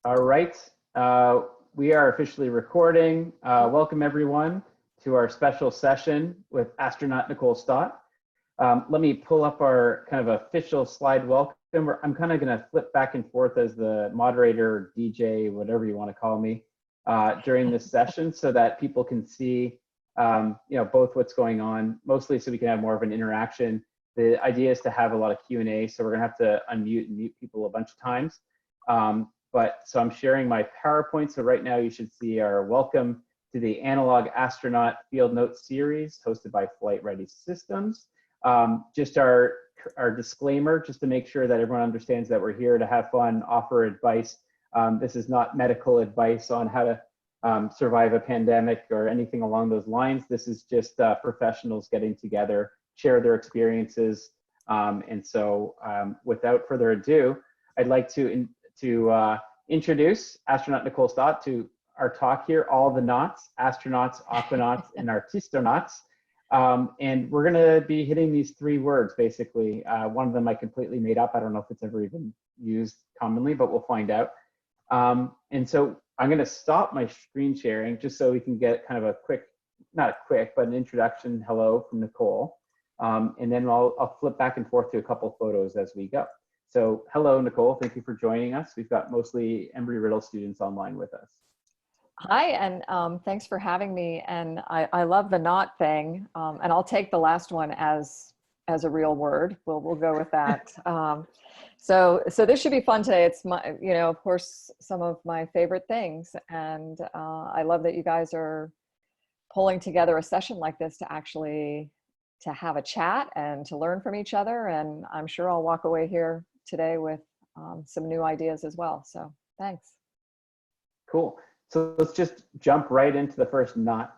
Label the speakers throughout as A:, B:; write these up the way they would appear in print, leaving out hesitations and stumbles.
A: All right, we are officially recording. Welcome everyone to our special session with Astronaut Nicole Stott. Let me pull up our kind of official slide welcome. I'm kind of going to flip back and forth as the moderator, DJ, whatever you want to call me, during this session so that people can see both what's going on, mostly so we can have more of an interaction. The idea is to have a lot of Q&A, so we're going to have to unmute and mute people a bunch of times. So I'm sharing my PowerPoint. So right now you should see our welcome to the Analog Astronaut Field Notes series hosted by Flight Ready Systems. Just our disclaimer, just to make sure that everyone understands that we're here to have fun, offer advice. This is not medical advice on how to survive a pandemic or anything along those lines. This is just professionals getting together, share their experiences. Without further ado, I'd like to introduce Astronaut Nicole Stott to our talk here, all the Nauts, Astronauts, Aquanauts, and Artistonauts. And we're gonna be hitting these three words, basically. One of them I completely made up. I don't know if it's ever even used commonly, but we'll find out. And so I'm gonna stop my screen sharing just so we can get kind of a quick, not a quick, but an introduction hello from Nicole. And then I'll flip back and forth to a couple photos as we go. So hello, Nicole, thank you for joining us. We've got mostly Embry-Riddle students online with us.
B: Hi, and thanks for having me. And I love the not thing, and I'll take the last one as a real word. We'll go with that. So this should be fun today. It's my, of course, some of my favorite things. And I love that you guys are pulling together a session like this to actually have a chat and to learn from each other. And I'm sure I'll walk away here today with some new ideas as well. So thanks.
A: Cool. So let's just jump right into the first knot.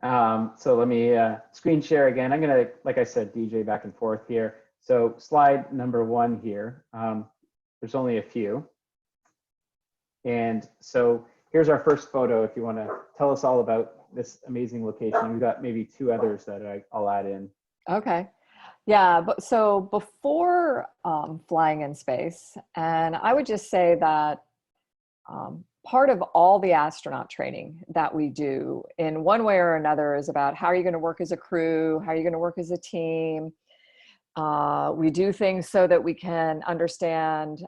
A: So let me screen share again. I'm gonna, like I said, DJ back and forth here. So slide number one here. There's only a few. And so here's our first photo if you wanna tell us all about this amazing location. We've got maybe two others that I'll add in.
B: Okay. Yeah, but so before flying in space, and I would just say that part of all the astronaut training that we do in one way or another is about how are you going to work as a crew, how are you going to work as a team. We do things so that we can understand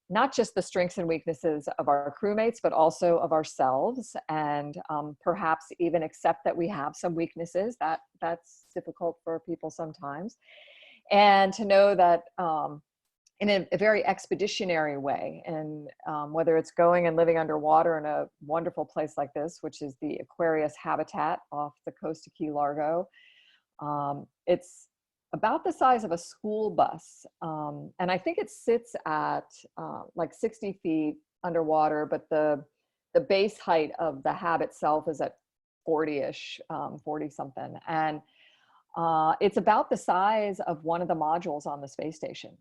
B: not just the strengths and weaknesses of our crewmates, but also of ourselves, and perhaps even accept that we have some weaknesses. That's difficult for people sometimes. And to know that in a very expeditionary way, and whether it's going and living underwater in a wonderful place like this, which is the Aquarius habitat off the coast of Key Largo, it's about the size of a school bus. And I think it sits at like 60 feet underwater, but the base height of the hab itself is at 40-ish, 40 something. And it's about the size of one of the modules on the space station.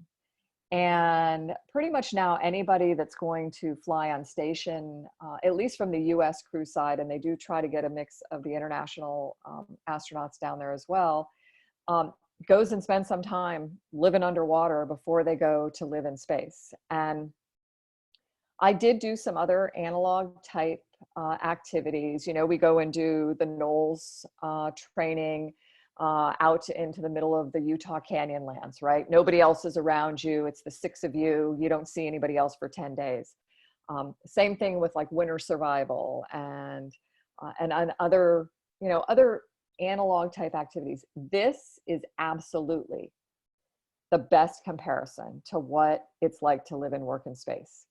B: And pretty much now anybody that's going to fly on station, at least from the US crew side, and they do try to get a mix of the international astronauts down there as well, goes and spends some time living underwater before they go to live in space. And I did do some other analog type activities. We go and do the Knowles training out into the middle of the Utah Canyon lands, right? Nobody else is around you. It's the six of you. You don't see anybody else for 10 days. Same thing with like winter survival and other, other analog type activities. This is absolutely the best comparison to what it's like to live and work in space.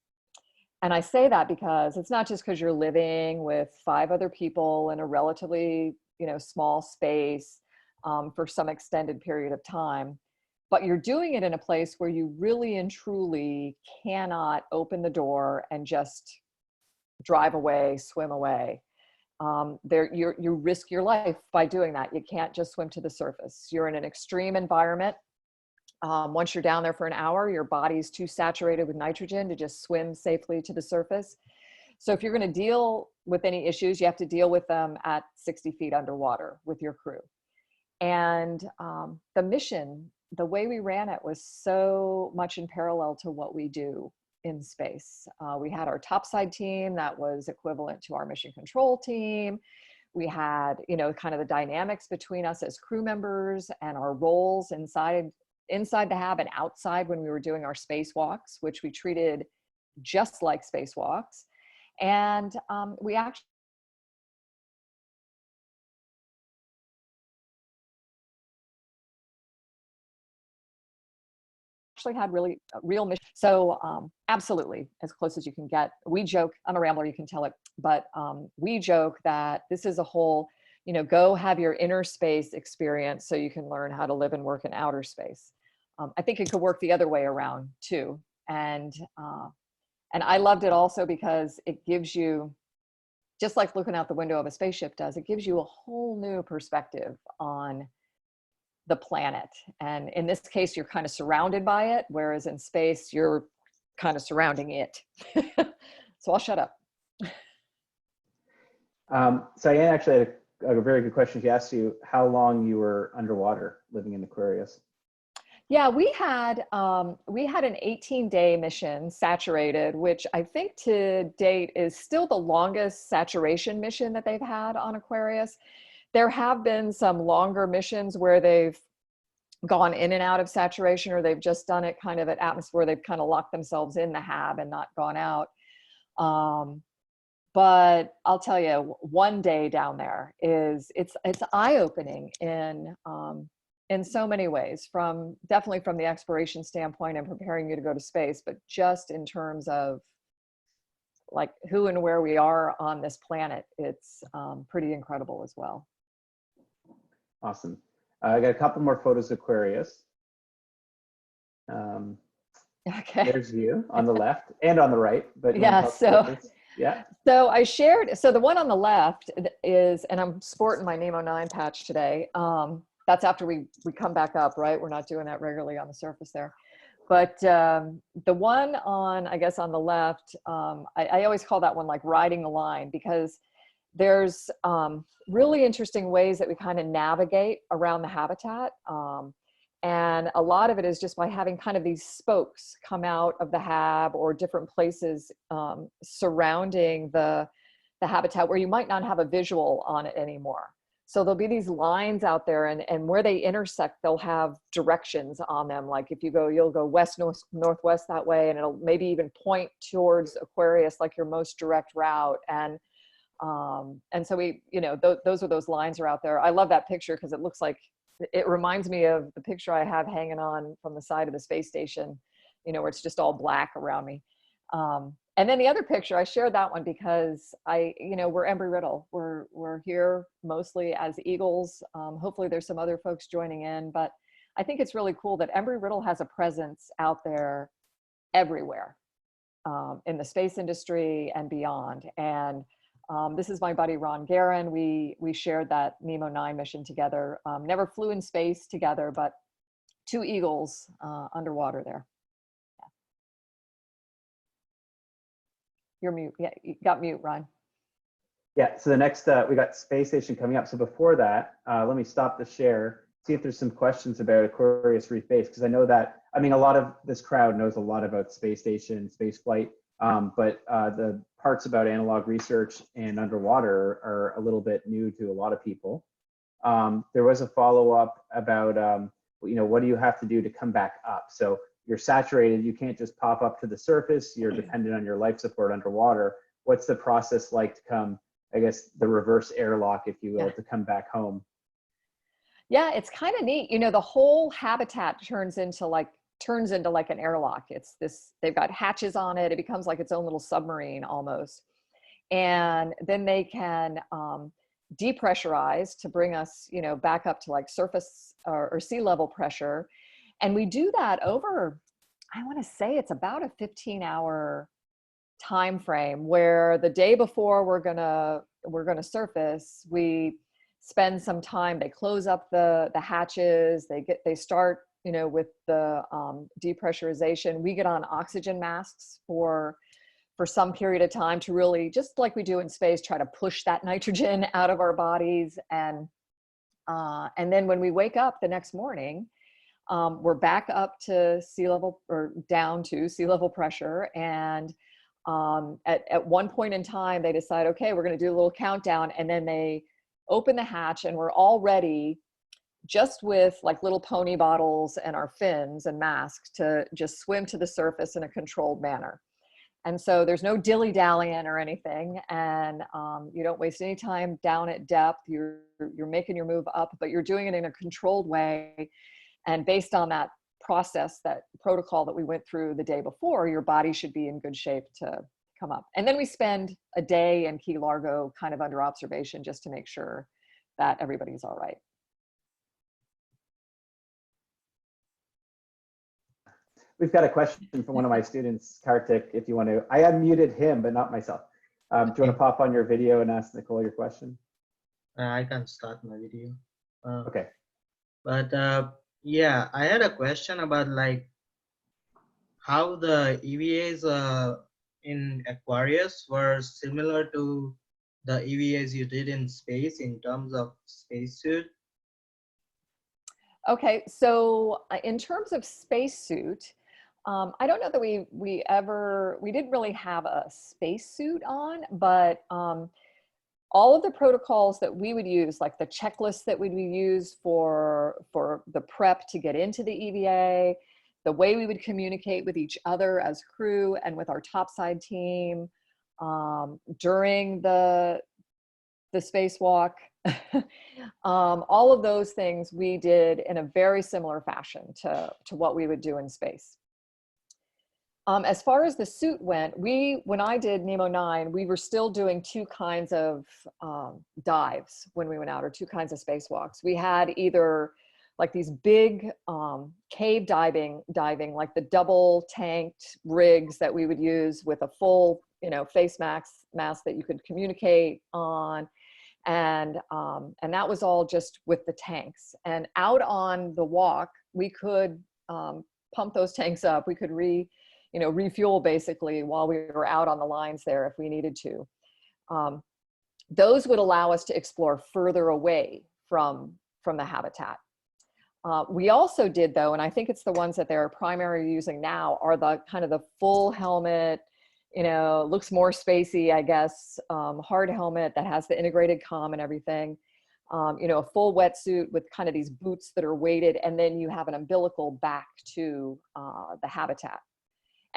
B: And I say that because it's not just because you're living with 5 other people in a relatively, small space for some extended period of time, but you're doing it in a place where you really and truly cannot open the door and just drive away, swim away. You risk your life by doing that. You can't just swim to the surface. You're in an extreme environment. Once you're down there for an hour, your body's too saturated with nitrogen to just swim safely to the surface. So if you're going to deal with any issues, you have to deal with them at 60 feet underwater with your crew. And the mission, the way we ran it was so much in parallel to what we do in space. We had our topside team that was equivalent to our mission control team. We had, you know, kind of the dynamics between us as crew members and our roles inside the hab and outside when we were doing our spacewalks, which we treated just like spacewalks. And we actually had really real mission. So absolutely, as close as you can get. We joke, I'm a rambler, you can tell it, but we joke that this is a whole, you know, go have your inner space experience so you can learn how to live and work in outer space. I think it could work the other way around too. And I loved it also because it gives you, just like looking out the window of a spaceship does, it gives you a whole new perspective on the planet. And in this case, you're kind of surrounded by it, whereas in space, you're kind of surrounding it. So I'll shut up.
A: So Anne actually had a very good question. She asked you how long you were underwater living in Aquarius.
B: Yeah, we had an 18-day mission, saturated, which I think to date is still the longest saturation mission that they've had on Aquarius. There have been some longer missions where they've gone in and out of saturation, or they've just done it kind of at atmosphere where they've kind of locked themselves in the hab and not gone out. But I'll tell you, one day down there it's eye-opening in so many ways, definitely from the exploration standpoint and preparing you to go to space, but just in terms of like who and where we are on this planet, it's pretty incredible as well.
A: Awesome. I got a couple more photos of Aquarius.
B: Okay.
A: There's you on the left and on the right, but
B: yeah. So I shared. So the one on the left is, and I'm sporting my Nemo 9 patch today. That's after we come back up, right? We're not doing that regularly on the surface there. But the one on, I guess on the left, I always call that one like riding the line, because there's really interesting ways that we kind of navigate around the habitat. And a lot of it is just by having kind of these spokes come out of the hab or different places surrounding the habitat where you might not have a visual on it anymore. So there'll be these lines out there, and where they intersect, they'll have directions on them. Like if you go, you'll go west, north, northwest that way, and it'll maybe even point towards Aquarius, like your most direct route. And so we, you know, those are those lines are out there. I love that picture because it looks like, it reminds me of the picture I have hanging on from the side of the space station, you know, where it's just all black around me. And then the other picture, I shared that one because you know, we're embry-riddle. We're here mostly as eagles. Hopefully there's some other folks joining in, but I think it's really cool that embry-riddle has a presence out there everywhere in the space industry and beyond. And this is my buddy, Ron Guerin. We shared that Nemo 9 mission together. Never flew in space together, but two eagles underwater there. You're mute. Yeah, you got mute, Ron.
A: Yeah, so the next, we got space station coming up. So before that, let me stop the share, see if there's some questions about Aquarius Reef Base, because I know that, I mean, a lot of this crowd knows a lot about space station, space flight, but the parts about analog research and underwater are a little bit new to a lot of people. There was a follow-up about, you know, what do you have to do to come back up? So you're saturated, you can't just pop up to the surface, you're dependent on your life support underwater. What's the process like to come, I guess, the reverse airlock, if you will, to come back home?
B: Yeah, it's kind of neat. You know, the whole habitat turns into like an airlock. It's this, they've got hatches on it. It becomes like its own little submarine almost. And then they can depressurize to bring us, you know, back up to like surface or sea level pressure. And we do that over, I want to say it's about a 15-hour time frame, where the day before we're gonna surface, we spend some time. They close up the hatches. They start, you know, with the depressurization. We get on oxygen masks for some period of time to really, just like we do in space, try to push that nitrogen out of our bodies. And then when we wake up the next morning, we're back up to sea level or down to sea level pressure. And at one point in time, they decide, okay, we're going to do a little countdown. And then they open the hatch and we're all ready just with like little pony bottles and our fins and masks to just swim to the surface in a controlled manner. And so there's no dilly-dallying or anything, and you don't waste any time down at depth. You're making your move up, but you're doing it in a controlled way. And based on that process, that protocol that we went through the day before, your body should be in good shape to come up. And then we spend a day in Key Largo kind of under observation just to make sure that everybody's all right.
A: We've got a question from one of my students, Kartik, if you want to. I unmuted him, but not myself. Do you want to pop on your video and ask Nicole your question?
C: I can start my video.
A: Okay.
C: But yeah, I had a question about like how the EVAs in Aquarius were similar to the EVAs you did in space in terms of spacesuit.
B: Okay, so in terms of spacesuit, I don't know that we didn't really have a spacesuit on, but all of the protocols that we would use, like the checklists that we would use for the prep to get into the EVA, the way we would communicate with each other as crew and with our topside team during the spacewalk, all of those things we did in a very similar fashion to what we would do in space. As far as the suit went, when I did Nemo 9, we were still doing two kinds of dives when we went out, or two kinds of spacewalks. We had either like these big cave diving, like the double tanked rigs that we would use with a full, face mask that you could communicate on. And that was all just with the tanks. And out on the walk, we could pump those tanks up. We could refuel basically while we were out on the lines there if we needed to. Those would allow us to explore further away from the habitat. We also did, though, and I think it's the ones that they're primarily using now, are the kind of the full helmet, looks more spacey, I guess, hard helmet that has the integrated comm and everything. A full wetsuit with kind of these boots that are weighted, and then you have an umbilical back to the habitat.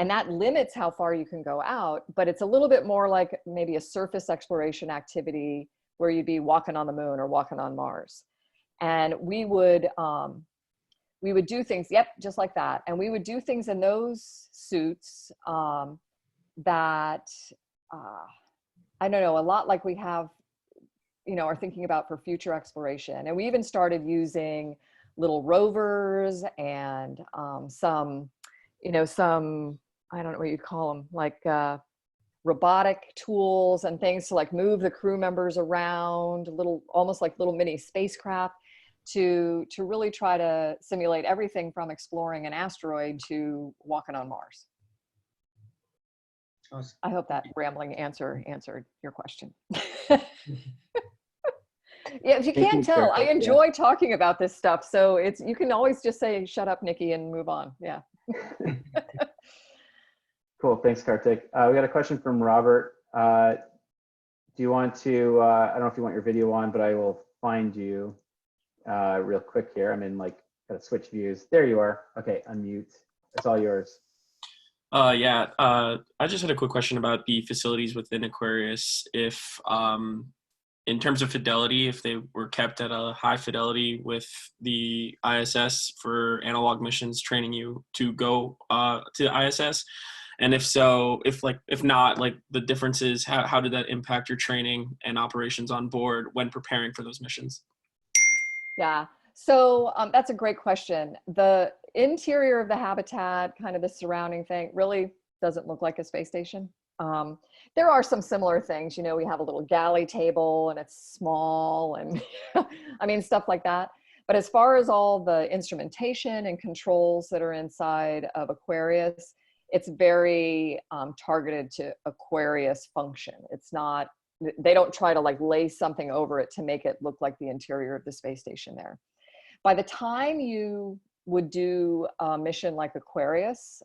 B: And that limits how far you can go out, but it's a little bit more like maybe a surface exploration activity where you'd be walking on the moon or walking on Mars. And we would do things, yep, just like that. And we would do things in those suits that, I don't know, a lot like we have, are thinking about for future exploration. And we even started using little rovers and some, I don't know what you'd call them, like robotic tools and things to like move the crew members around, almost like little mini spacecraft to really try to simulate everything from exploring an asteroid to walking on Mars.
C: Awesome.
B: I hope that rambling answer answered your question. Yeah, if you can't tell, I enjoy talking about this stuff. So you can always just say, shut up, Nikki, and move on. Yeah.
A: Cool, thanks, Kartik. We got a question from Robert. Do you want to, I don't know if you want your video on, but I will find you real quick here. I'm in gotta switch views. There you are. Okay, unmute. It's all yours.
D: Yeah, I just had a quick question about the facilities within Aquarius. If, in terms of fidelity, if they were kept at a high fidelity with the ISS for analog missions training you to go to ISS, and if so, if not, the differences, how did that impact your training and operations on board when preparing for those missions?
B: Yeah, so that's a great question. The interior of the habitat, kind of the surrounding thing, really doesn't look like a space station. There are some similar things, we have a little galley table and it's small and I mean, stuff like that. But as far as all the instrumentation and controls that are inside of Aquarius, it's very targeted to Aquarius function. It's not, they don't try to lay something over it to make it look like the interior of the space station there. By the time you would do a mission like Aquarius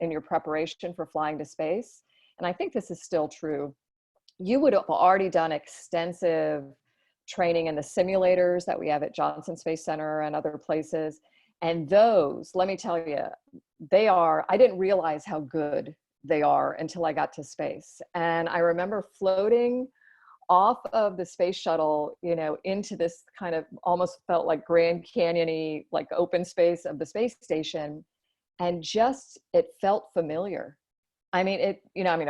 B: in your preparation for flying to space, and I think this is still true, you would have already done extensive training in the simulators that we have at Johnson Space Center and other places. And those, let me tell you, I didn't realize how good they are until I got to space. And I remember floating off of the space shuttle, you know, into this kind of almost felt like Grand Canyon-y, like open space of the space station. And just, it felt familiar. I mean, it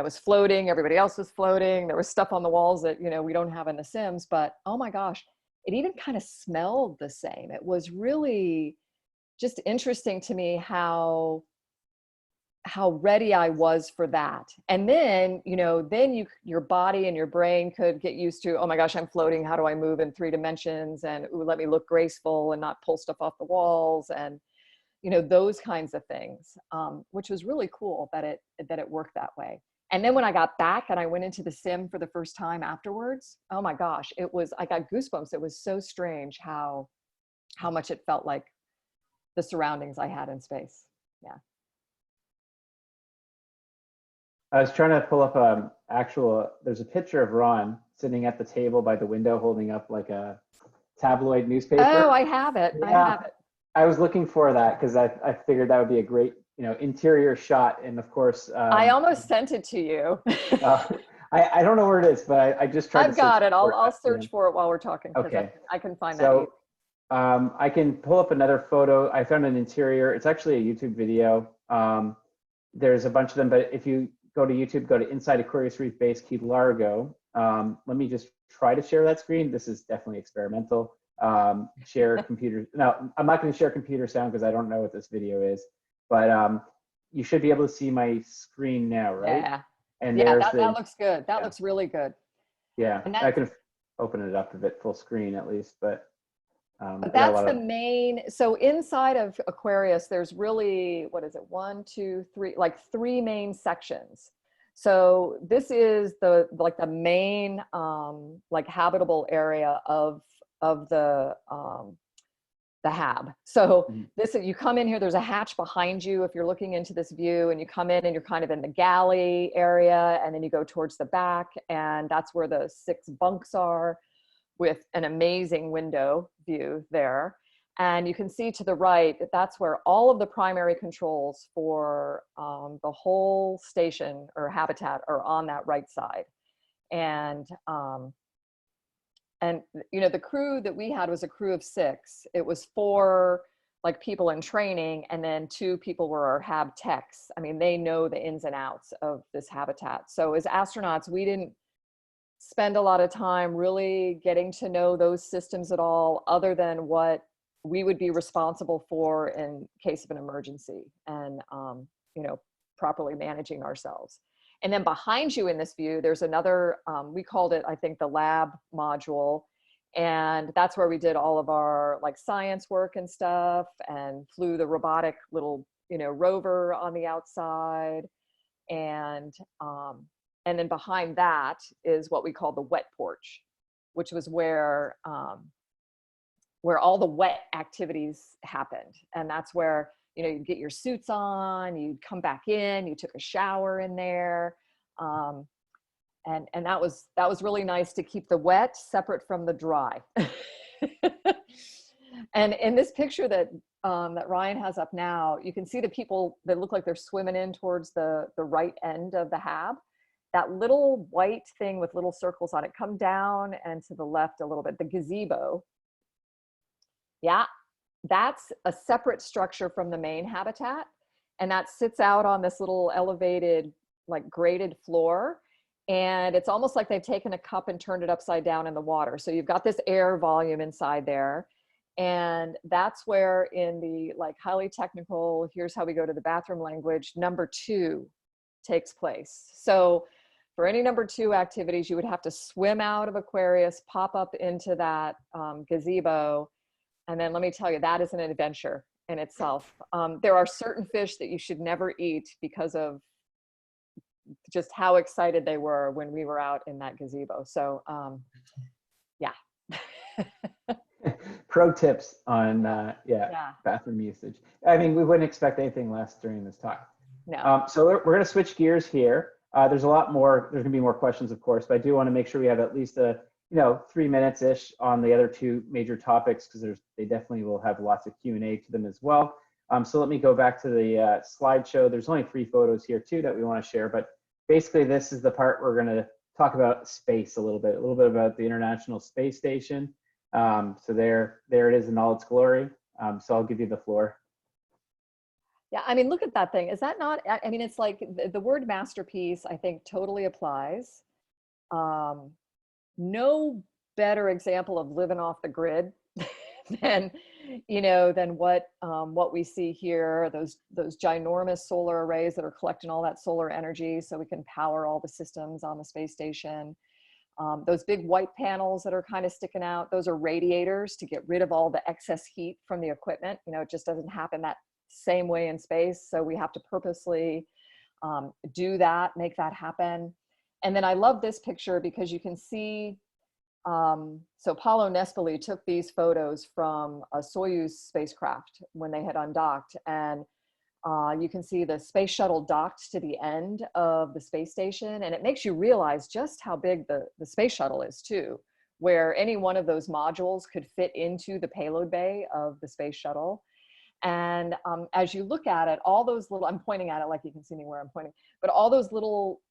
B: was floating, everybody else was floating. There was stuff on the walls that, you know, we don't have in the Sims, but oh my gosh, it even kind of smelled the same. It was really just interesting to me how ready I was for that. And then, you know, your body and your brain could get used to, oh my gosh, I'm floating. How do I move in 3 dimensions? And ooh, let me look graceful and not pull stuff off the walls. And, you know, those kinds of things, which was really cool that it worked that way. And then when I got back and I went into the sim for the first time afterwards, oh my gosh, I got goosebumps. It was so strange how much it felt like the surroundings I had in space. Yeah.
A: I was trying to pull up there's a picture of Ron sitting at the table by the window holding up like a tabloid newspaper.
B: Oh, I have it.
A: Yeah.
B: I have it.
A: I was looking for that because I figured that would be a great, you know, interior shot. And of course,
B: I almost sent it to you.
A: I don't know where it is, but I just tried
B: I've got it. I'll search for it while we're talking.
A: Okay.
B: I can find that.
A: So I can pull up another photo. I found an interior. It's actually a YouTube video. There's a bunch of them, but if you go to YouTube, go to Inside Aquarius Reef Base, Key Largo. Let me just try to share that screen. This is definitely experimental. Share computer. No, I'm not going to share computer sound because I don't know what this video is, but you should be able to see my screen now, right?
B: Yeah.
A: And
B: yeah,
A: that
B: looks good. That looks really good.
A: Yeah,
B: and
A: I can open it up a bit full screen at least, but
B: that's the main. So inside of Aquarius, there's really, what is it? 1, 2, 3, like 3 main sections. So this is the main like habitable area of the hab. So you come in here, there's a hatch behind you if you're looking into this view, and you come in and you're kind of in the galley area, and then you go towards the back, and that's where the 6 bunks are with an amazing window view there. And you can see to the right that that's where all of the primary controls for the whole station or habitat are on that right side. And you know, the crew that we had was a crew of 6. It was 4 like people in training, and then 2 people were our hab techs. I mean, they know the ins and outs of this habitat. So as astronauts, we didn't spend a lot of time really getting to know those systems at all, other than what we would be responsible for in case of an emergency, and you know, properly managing ourselves. And then behind you in this view, there's another, we called it, I think, the lab module. And that's where we did all of our like science work and stuff, and flew the robotic little, you know, rover on the outside. And then behind that is what we call the wet porch, which was where all the wet activities happened. And that's where, you know, you'd get your suits on, you'd come back in, you took a shower in there. And that was really nice to keep the wet separate from the dry. And in this picture that Ryan has up now, you can see the people that look like they're swimming in towards the right end of the hab. That little white thing with little circles on it, come down and to the left a little bit, the gazebo. Yeah, that's a separate structure from the main habitat. And that sits out on this little elevated, like graded floor. And it's almost like they've taken a cup and turned it upside down in the water. So you've got this air volume inside there. And that's where, in the like highly technical, here's how we go to the bathroom language, number 2 takes place. So for any number 2 activities, you would have to swim out of Aquarius, pop up into that gazebo. And then let me tell you, that is an adventure in itself. There are certain fish that you should never eat because of just how excited they were when we were out in that gazebo. So yeah.
A: pro tips on
B: Yeah.
A: bathroom usage. I mean, we wouldn't expect anything less during this talk.
B: No.
A: So we're going to switch gears here. There's a lot more. There's going to be more questions, of course, but I do want to make sure we have at least a 3 minutes ish on the other two major topics, because they definitely will have lots of Q&A to them as well. So let me go back to the slideshow. There's only 3 photos here too that we want to share, but basically this is the part we're going to talk about space a little bit about the International Space Station. So there it is in all its glory. So I'll give you the floor.
B: Yeah, I mean, look at that thing. Is that not, I mean, it's like the word masterpiece, I think totally applies. No better example of living off the grid than, than what we see here, those ginormous solar arrays that are collecting all that solar energy so we can power all the systems on the space station. Those big white panels that are kind of sticking out, those are radiators to get rid of all the excess heat from the equipment. It just doesn't happen that same way in space. So we have to purposely do that, make that happen. And then I love this picture because you can see, so Paolo Nespoli took these photos from a Soyuz spacecraft when they had undocked. And you can see the space shuttle docked to the end of the space station. And it makes you realize just how big the space shuttle is too, where any one of those modules could fit into the payload bay of the space shuttle. And as you look at it, all those little, I'm pointing at it like you can see me where I'm pointing, but all those little,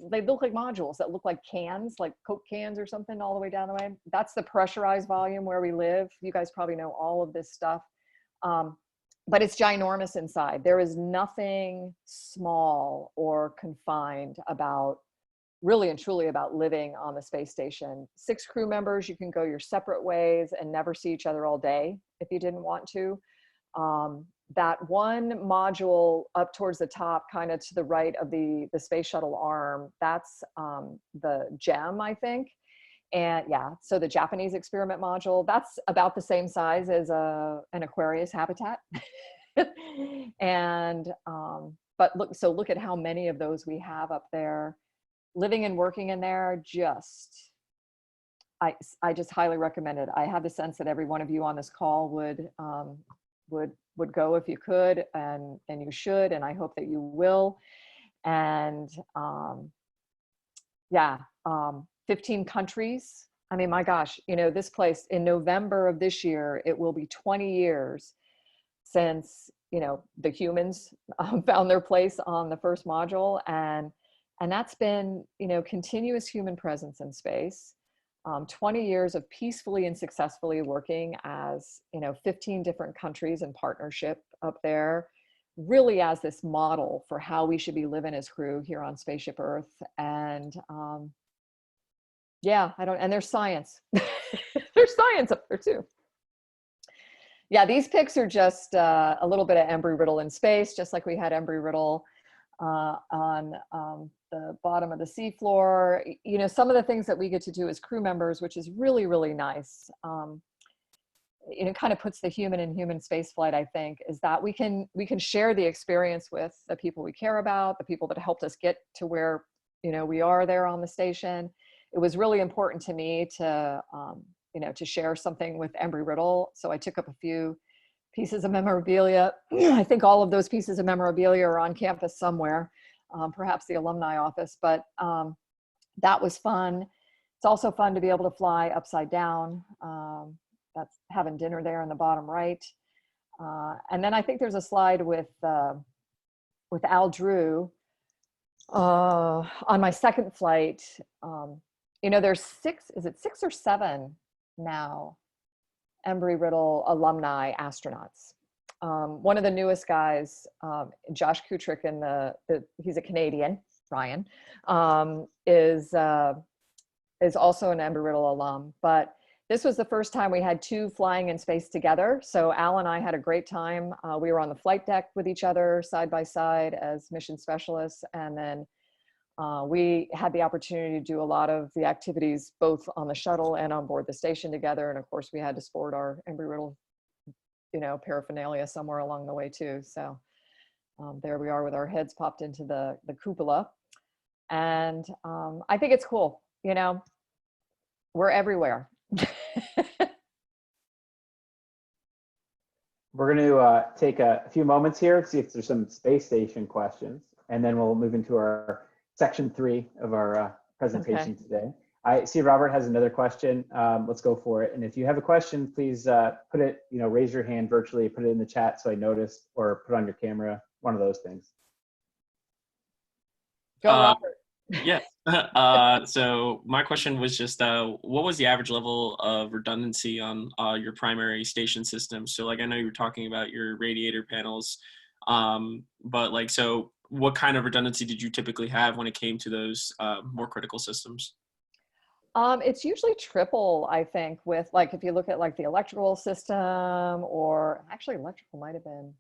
B: they look like modules that look like cans, like Coke cans or something all the way down the way. That's the pressurized volume where we live. You guys probably know all of this stuff. But it's ginormous inside. There is nothing small or confined about, really and truly about living on the space station. 6 crew members, you can go your separate ways and never see each other all day if you didn't want to. That one module up towards the top, kind of to the right of the space shuttle arm, that's the GEM, I think. And yeah, so the Japanese experiment module, that's about the same size as an Aquarius habitat. And, but look at how many of those we have up there. Living and working in there, I just highly recommend it. I have the sense that every one of you on this call would go if you could, and you should, and I hope that you will. And 15 countries. I mean, my gosh, this place, in November of this year, it will be 20 years since, the humans found their place on the first module. And that's been, continuous human presence in space. 20 years of peacefully and successfully working as, 15 different countries in partnership up there, really as this model for how we should be living as crew here on Spaceship Earth. And and there's science. There's science up there too. Yeah, these pics are just a little bit of Embry-Riddle in space, just like we had Embry-Riddle on the bottom of the seafloor. Some of the things that we get to do as crew members, which is really, really nice. It kind of puts the human in human spaceflight, I think, is that we can share the experience with the people we care about, the people that helped us get to where, we are there on the station. It was really important to me to, to share something with Embry-Riddle. So I took up a few pieces of memorabilia. I think all of those pieces of memorabilia are on campus somewhere, perhaps the alumni office, but that was fun. It's also fun to be able to fly upside down. That's having dinner there in the bottom right. And then I think there's a slide with Al Drew on my second flight. There's 6 or 7 now Embry-Riddle alumni astronauts. One of the newest guys, Josh Kutrick, he's a Canadian, Ryan, is also an Embry-Riddle alum. But this was the first time we had 2 flying in space together. So Al and I had a great time. We were on the flight deck with each other side by side as mission specialists. And then we had the opportunity to do a lot of the activities both on the shuttle and on board the station together. And of course we had to sport our Embry-Riddle, paraphernalia somewhere along the way too. So there we are with our heads popped into the cupola. And I think it's cool, we're everywhere.
A: we're going to take a few moments here to see if there's some space station questions, and then we'll move into our section 3 of our presentation today. I see Robert has another question. Let's go for it. And if you have a question, please put it, raise your hand virtually, put it in the chat so I notice, or put on your camera, one of those things.
B: Go, Robert.
D: Yeah. So my question was just, what was the average level of redundancy on your primary station system? So like, I know you were talking about your radiator panels, but like, so what kind of redundancy did you typically have when it came to those more critical systems?
B: It's usually triple, I think, with like, if you look at like the electrical system, or actually electrical might have been.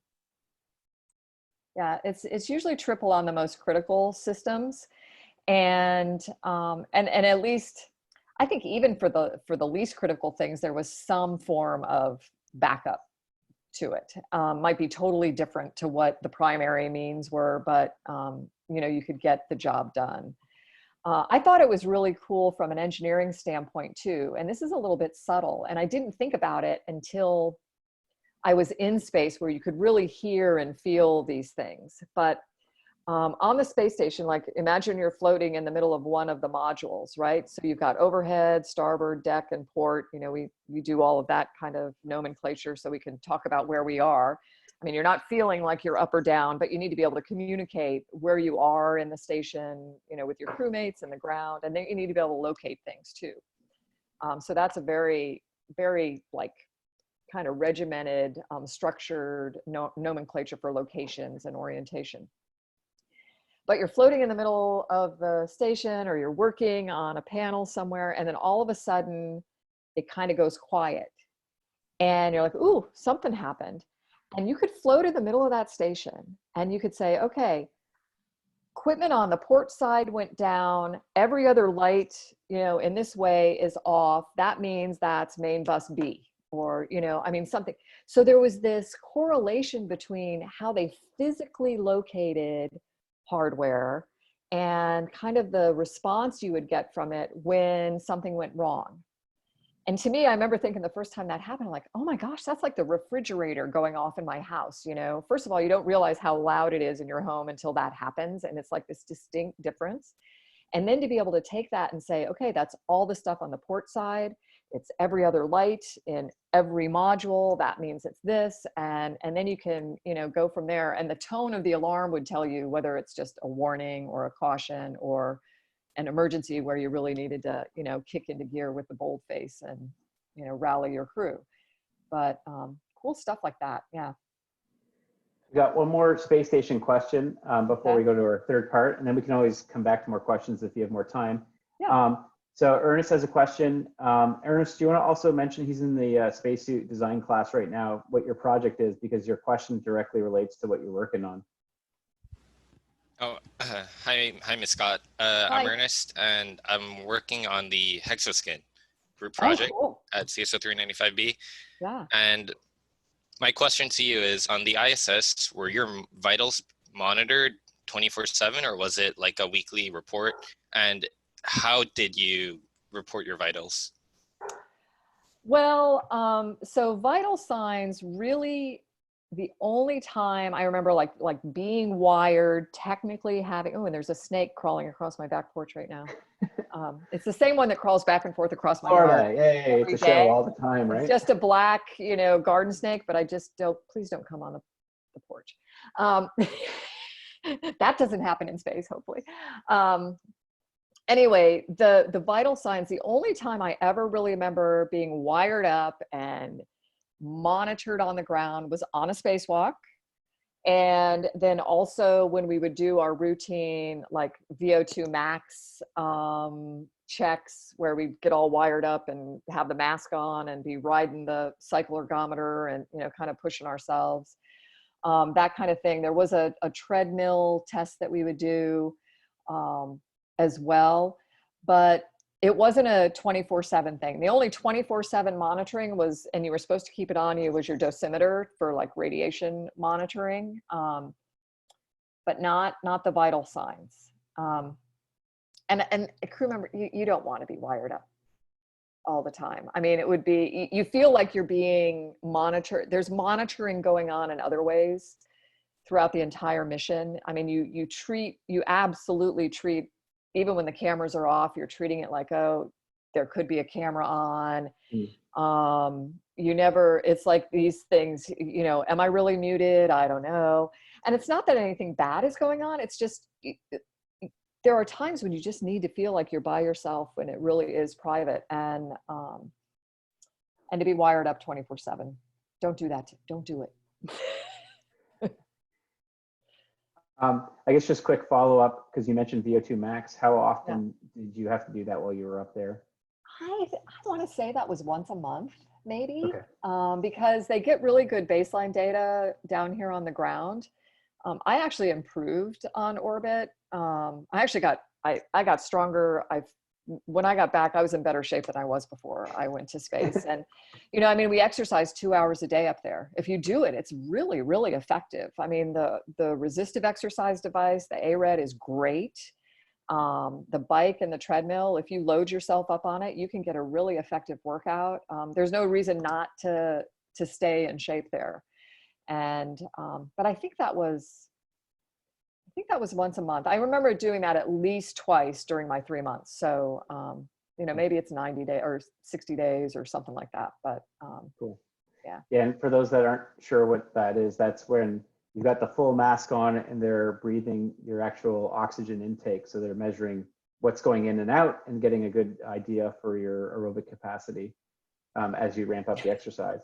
B: Yeah, it's usually triple on the most critical systems. And at least, I think even for the least critical things, there was some form of backup to it. Might be totally different to what the primary means were, but you could get the job done. I thought it was really cool from an engineering standpoint too. And this is a little bit subtle, and I didn't think about it until I was in space where you could really hear and feel these things. But on the space station, like imagine you're floating in the middle of one of the modules, right? So you've got overhead, starboard, deck, and port. We do all of that kind of nomenclature so we can talk about where we are. I mean, you're not feeling like you're up or down, but you need to be able to communicate where you are in the station, with your crewmates and the ground, and then you need to be able to locate things too. So that's a very, very like kind of regimented, structured nomenclature for locations and orientation. But you're floating in the middle of the station, or you're working on a panel somewhere, and then all of a sudden it kind of goes quiet. And you're like, ooh, something happened. And you could float in the middle of that station and you could say, okay, equipment on the port side went down. Every other light, in this way is off. That means that's main bus B, or, something. So there was this correlation between how they physically located hardware and kind of the response you would get from it when something went wrong. And to me, I remember thinking the first time that happened, like, oh my gosh, that's like the refrigerator going off in my house. First of all, you don't realize how loud it is in your home until that happens. And it's like this distinct difference. And then to be able to take that and say, okay, that's all the stuff on the port side. It's every other light in every module. That means it's this. And then you can, go from there. And the tone of the alarm would tell you whether it's just a warning or a caution or an emergency where you really needed to, kick into gear with the bold face and, rally your crew. But cool stuff like that. Yeah.
A: We got one more space station question before we go to our third part, and then we can always come back to more questions if you have more time.
B: Yeah.
A: So Ernest has a question. Ernest, do you want to also mention, he's in the spacesuit design class right now, what your project is, because your question directly relates to what you're working on.
E: Oh, hi, Ms. Scott. I'm Ernest, and I'm working on the Hexoskin group project at CSO 395B.
B: Yeah.
E: And my question to you is, on the ISS, were your vitals monitored 24/7, or was it like a weekly report? And how did you report your vitals?
B: Well, so vital signs really, the only time I remember like being wired, technically having, oh, and there's a snake crawling across my back porch right now. It's the same one that crawls back and forth across my yard.
A: Yay, it's a show all the time, right?
B: It's just a black, garden snake, but I just don't, please don't come on the porch. That doesn't happen in space, hopefully. Anyway, the vital signs, the only time I ever really remember being wired up and monitored on the ground was on a spacewalk. And then also when we would do our routine, like VO2 max checks, where we get all wired up and have the mask on and be riding the cycle ergometer and, kind of pushing ourselves, that kind of thing. There was a treadmill test that we would do as well, but it wasn't a 24/7 thing. The only 24/7 monitoring was, and you were supposed to keep it on you, was your dosimeter for like radiation monitoring, but not the vital signs. And a crew member, you don't want to be wired up all the time. I mean, it would be, you feel like you're being monitored. There's monitoring going on in other ways throughout the entire mission. I mean, you absolutely treat, even when the cameras are off, you're treating it like, oh, there could be a camera on. You never, it's like these things, you know, am I really muted? I don't know. And it's not that anything bad is going on. It's just, there are times when you just need to feel like you're by yourself when it really is private, and to be wired up 24/7. Don't do that. Don't do it.
A: I guess just quick follow up, because you mentioned VO2 max. How often did you have to do that while you were up there?
B: I want to say that was once a month, maybe,
A: Okay.
B: because they get really good baseline data down here on the ground. I actually improved on orbit. I actually I got stronger. When I got back, I was in better shape than I was before I went to space. And, you know, I mean, we exercise 2 hours a day up there. If you do it, it's really, really effective. I mean, the resistive exercise device, the ARED, is great. The bike and the treadmill, if you load yourself up on it, you can get a really effective workout. There's no reason not to stay in shape there. And, but I think that was once a month. I remember doing that at least twice during my 3 months. So, you know, maybe it's 90 days or 60 days or something like that, but,
A: Cool.
B: Yeah.
A: Yeah, and for those that aren't sure what that is, that's when you've got the full mask on and they're breathing your actual oxygen intake. So they're measuring what's going in and out and getting a good idea for your aerobic capacity as you ramp up the exercise.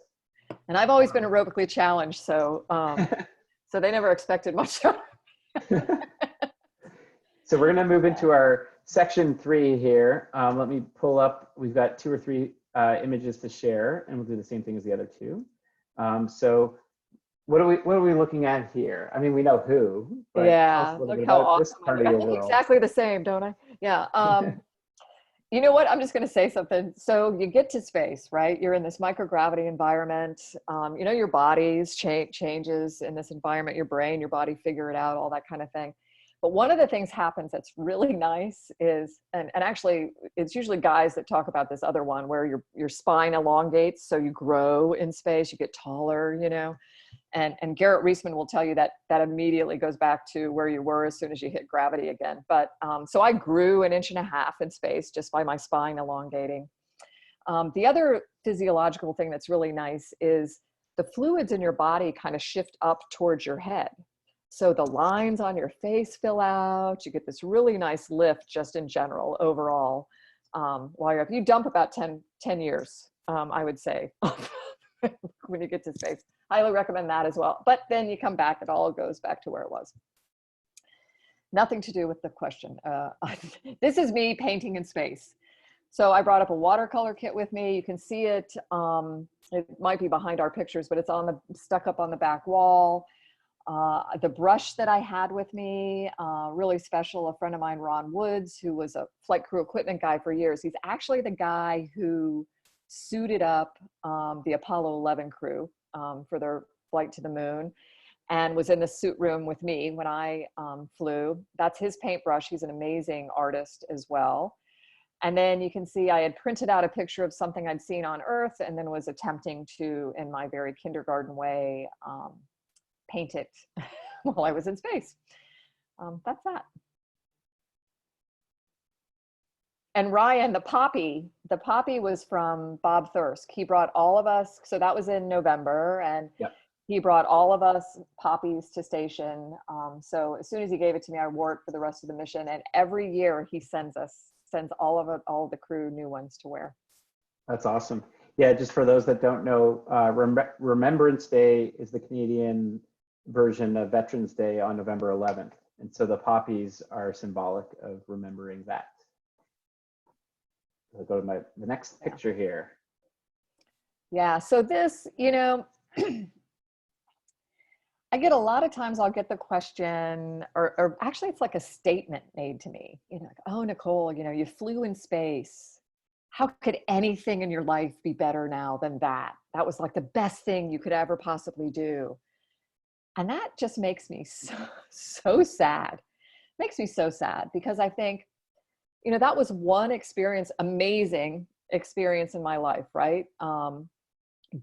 B: and I've always been aerobically challenged. So, so they never expected much.
A: So we're going to move into our section 3 here. Let me pull up. We've got 2 or 3 images to share, and we'll do the same thing as the other 2. So what are we looking at here? I mean, we know who, but tell us a little
B: Look
A: bit
B: how
A: about this
B: awesome
A: part
B: I
A: of your
B: look.
A: world.
B: Exactly the same, don't I? Yeah. You know what? I'm just going to say something. So you get to space, right? You're in this microgravity environment. You know, your body's changes in this environment, your brain, your body figure it out, all that kind of thing. But one of the things happens that's really nice is, and actually it's usually guys that talk about this other one where your spine elongates. So you grow in space, you get taller, you know, and Garrett Reisman will tell you that immediately goes back to where you were as soon as you hit gravity again. But so I grew 1.5 inches in space just by my spine elongating. The other physiological thing that's really nice is the fluids in your body kind of shift up towards your head. So the lines on your face fill out, you get this really nice lift just in general overall. While you're up, you dump about 10 years, I would say, when you get to space. Highly recommend that as well. But then you come back, it all goes back to where it was. Nothing to do with the question. This is me painting in space. So I brought up a watercolor kit with me. You can see it. It might be behind our pictures, but it's stuck up on the back wall. The brush that I had with me, really special, a friend of mine, Ron Woods, who was a flight crew equipment guy for years. He's actually the guy who suited up the Apollo 11 crew for their flight to the moon, and was in the suit room with me when I flew. That's his paintbrush. He's an amazing artist as well. And then you can see I had printed out a picture of something I'd seen on Earth and then was attempting to, in my very kindergarten way, paint it while I was in space. That's that. And Ryan, the poppy was from Bob Thirsk. He brought all of us, so that was in November, and
A: Yep.
B: He brought all of us poppies to station. So as soon as he gave it to me, I wore it for the rest of the mission. And every year he sends all of the crew new ones to wear.
A: That's awesome. Yeah, just for those that don't know, Remembrance Day is the Canadian version of Veterans Day on November 11th. And so the poppies are symbolic of remembering that. I'll go to the next picture here.
B: Yeah, so this, you know, I get a lot of times I'll get the question, or actually it's like a statement made to me, you know, like, oh, Nicole, you know, you flew in space. How could anything in your life be better now than that? That was like the best thing you could ever possibly do. And that just makes me so sad. Makes me so sad because I think, you know, that was one experience, amazing experience in my life, right?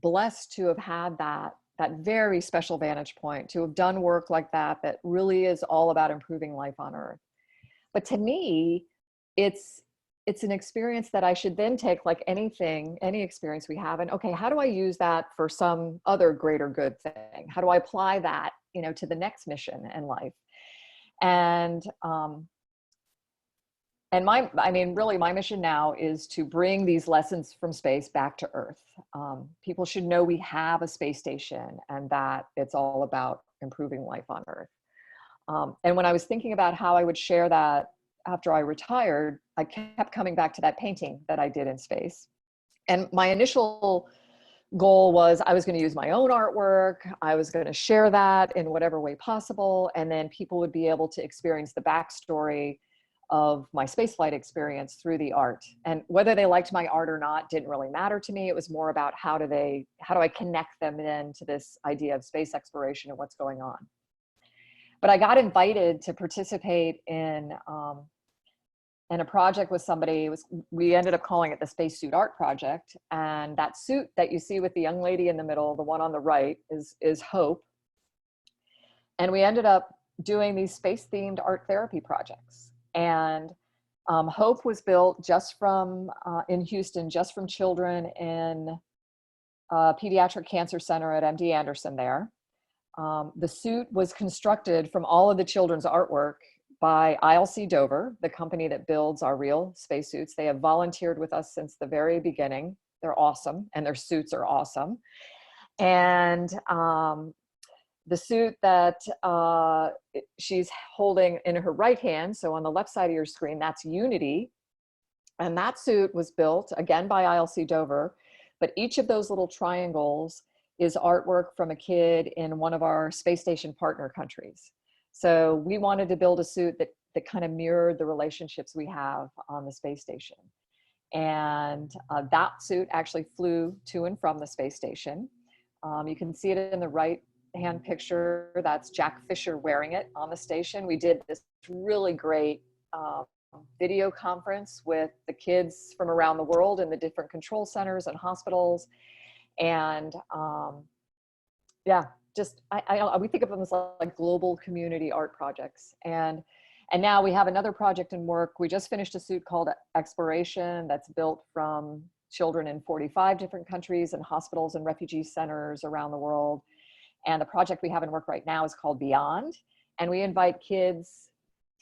B: Blessed to have had that very special vantage point, to have done work like that really is all about improving life on Earth. But to me, it's an experience that I should then take, like any experience we have, and okay, how do I use that for some other greater good thing? How do I apply that, to the next mission in life? And really my mission now is to bring these lessons from space back to Earth. People should know we have a space station and that it's all about improving life on Earth. And when I was thinking about how I would share that after I retired, I kept coming back to that painting that I did in space. And my initial goal was I was going to use my own artwork. I was going to share that in whatever way possible. And then people would be able to experience the backstory of my spaceflight experience through the art. And whether they liked my art or not didn't really matter to me. It was more about how do I connect them then to this idea of space exploration and what's going on. But I got invited to participate in a project with somebody. We ended up calling it the Spacesuit Art Project. And that suit that you see with the young lady in the middle, the one on the right, is Hope. And we ended up doing these space-themed art therapy projects. And Hope was built in Houston, just from children in a pediatric cancer center at MD Anderson there. The suit was constructed from all of the children's artwork by ILC Dover, the company that builds our real spacesuits. They have volunteered with us since the very beginning. They're awesome, and their suits are awesome. And the suit that she's holding in her right hand, so on the left side of your screen, that's Unity. And that suit was built, again, by ILC Dover. But each of those little triangles is artwork from a kid in one of our space station partner countries. So we wanted to build a suit that kind of mirrored the relationships we have on the space station. And that suit actually flew to and from the space station. You can see it in the right hand picture. That's Jack Fisher wearing it on the station. We did this really great video conference with the kids from around the world in the different control centers and hospitals. And we think of them as like global community art projects. And now we have another project in work. We just finished a suit called Exploration that's built from children in 45 different countries and hospitals and refugee centers around the world. And the project we have in work right now is called Beyond. And we invite kids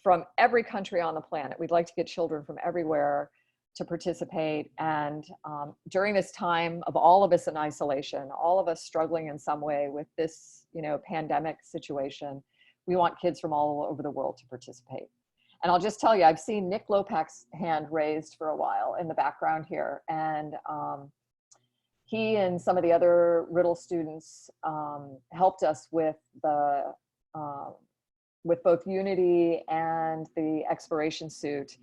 B: from every country on the planet. We'd like to get children from everywhere to participate. And during this time of all of us in isolation, all of us struggling in some way with this, pandemic situation, we want kids from all over the world to participate. And I'll just tell you, I've seen Nick Lopak's hand raised for a while in the background here. And he and some of the other Riddle students helped us with with both Unity and the exploration suit,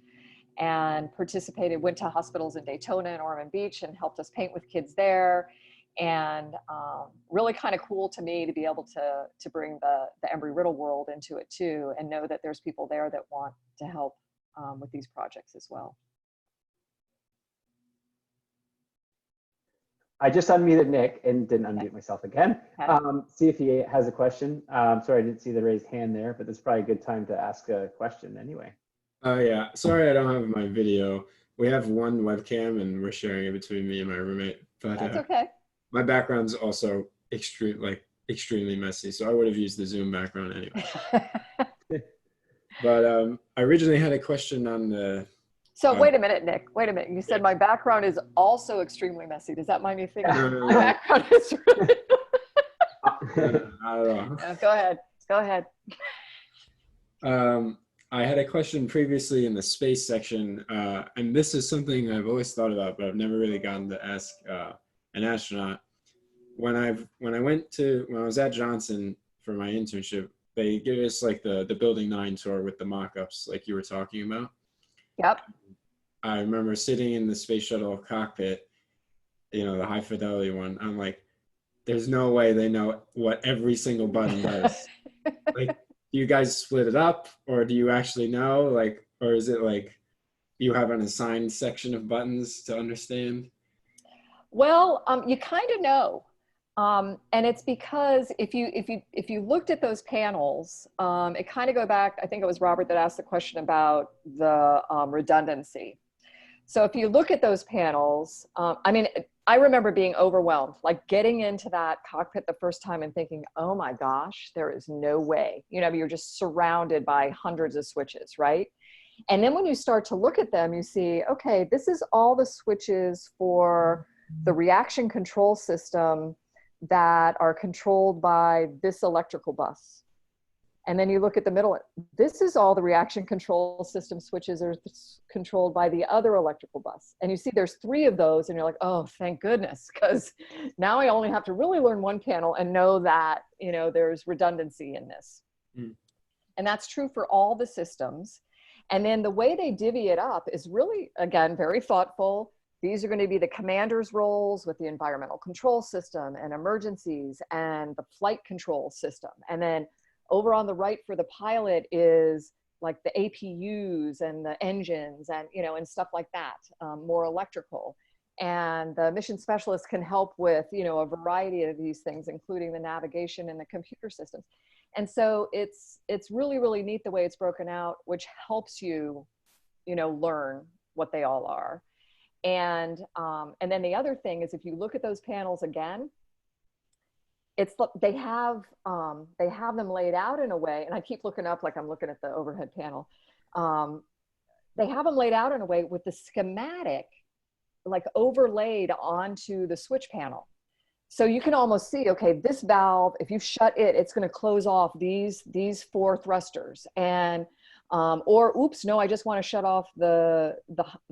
B: and participated, went to hospitals in Daytona and Ormond Beach and helped us paint with kids there. And really kind of cool to me to be able to bring the Embry-Riddle world into it too, and know that there's people there that want to help with these projects as well.
A: I just unmuted Nick and didn't unmute myself again.
B: Okay.
A: See if he has a question. Sorry, I didn't see the raised hand there, but it's probably a good time to ask a question anyway.
F: Yeah, sorry I don't have my video. We have one webcam and we're sharing it between me and my roommate. But
B: That's okay.
F: my background's also extremely messy, so I would have used the Zoom background anyway. But I originally had a question on the...
B: So wait a minute, Nick. Wait a minute. You said my background is also extremely messy. Does that make me think
F: No.
B: my background is really...
F: I don't know.
B: Go ahead. Go ahead.
F: I had a question previously in the space section, and this is something I've always thought about, but I've never really gotten to ask an astronaut. When I was at Johnson for my internship, they give us like the Building 9 tour with the mock-ups like you were talking about.
B: Yep.
F: I remember sitting in the space shuttle cockpit, the high fidelity one. I'm like, there's no way they know what every single button does. Like, do you guys split it up, or do you actually know? Like, or is it like, you have an assigned section of buttons to understand?
B: Well, you kind of know. And it's because if you looked at those panels, it kind of go back, I think it was Robert that asked the question about the redundancy. So if you look at those panels, I mean, I remember being overwhelmed, like getting into that cockpit the first time and thinking, oh my gosh, there is no way. You know, you're just surrounded by hundreds of switches, right? And then when you start to look at them, you see, okay, this is all the switches for the reaction control system that are controlled by this electrical bus. And then you look at the middle, this is all the reaction control system switches are controlled by the other electrical bus. And you see there's 3 of those and you're like, oh, thank goodness, because now I only have to really learn one panel and know that, you know, there's redundancy in this. And that's true for all the systems. And then the way they divvy it up is really, again, very thoughtful. These are going to be the commander's roles with the environmental control system and emergencies and the flight control system. And then over on the right for the pilot is like the APUs and the engines and, you know, and stuff like that, more electrical. And the mission specialist can help with, you know, a variety of these things, including the navigation and the computer systems. And so it's really, really neat the way it's broken out, which helps you, you know, learn what they all are. And then the other thing is, if you look at those panels again, it's they have them laid out in a way, and I keep looking up like I'm looking at the overhead panel. They have them laid out in a way with the schematic like overlaid onto the switch panel. So you can almost see, okay, this valve, if you shut it, it's going to close off these 4 thrusters. And or oops, no, I just want to shut off the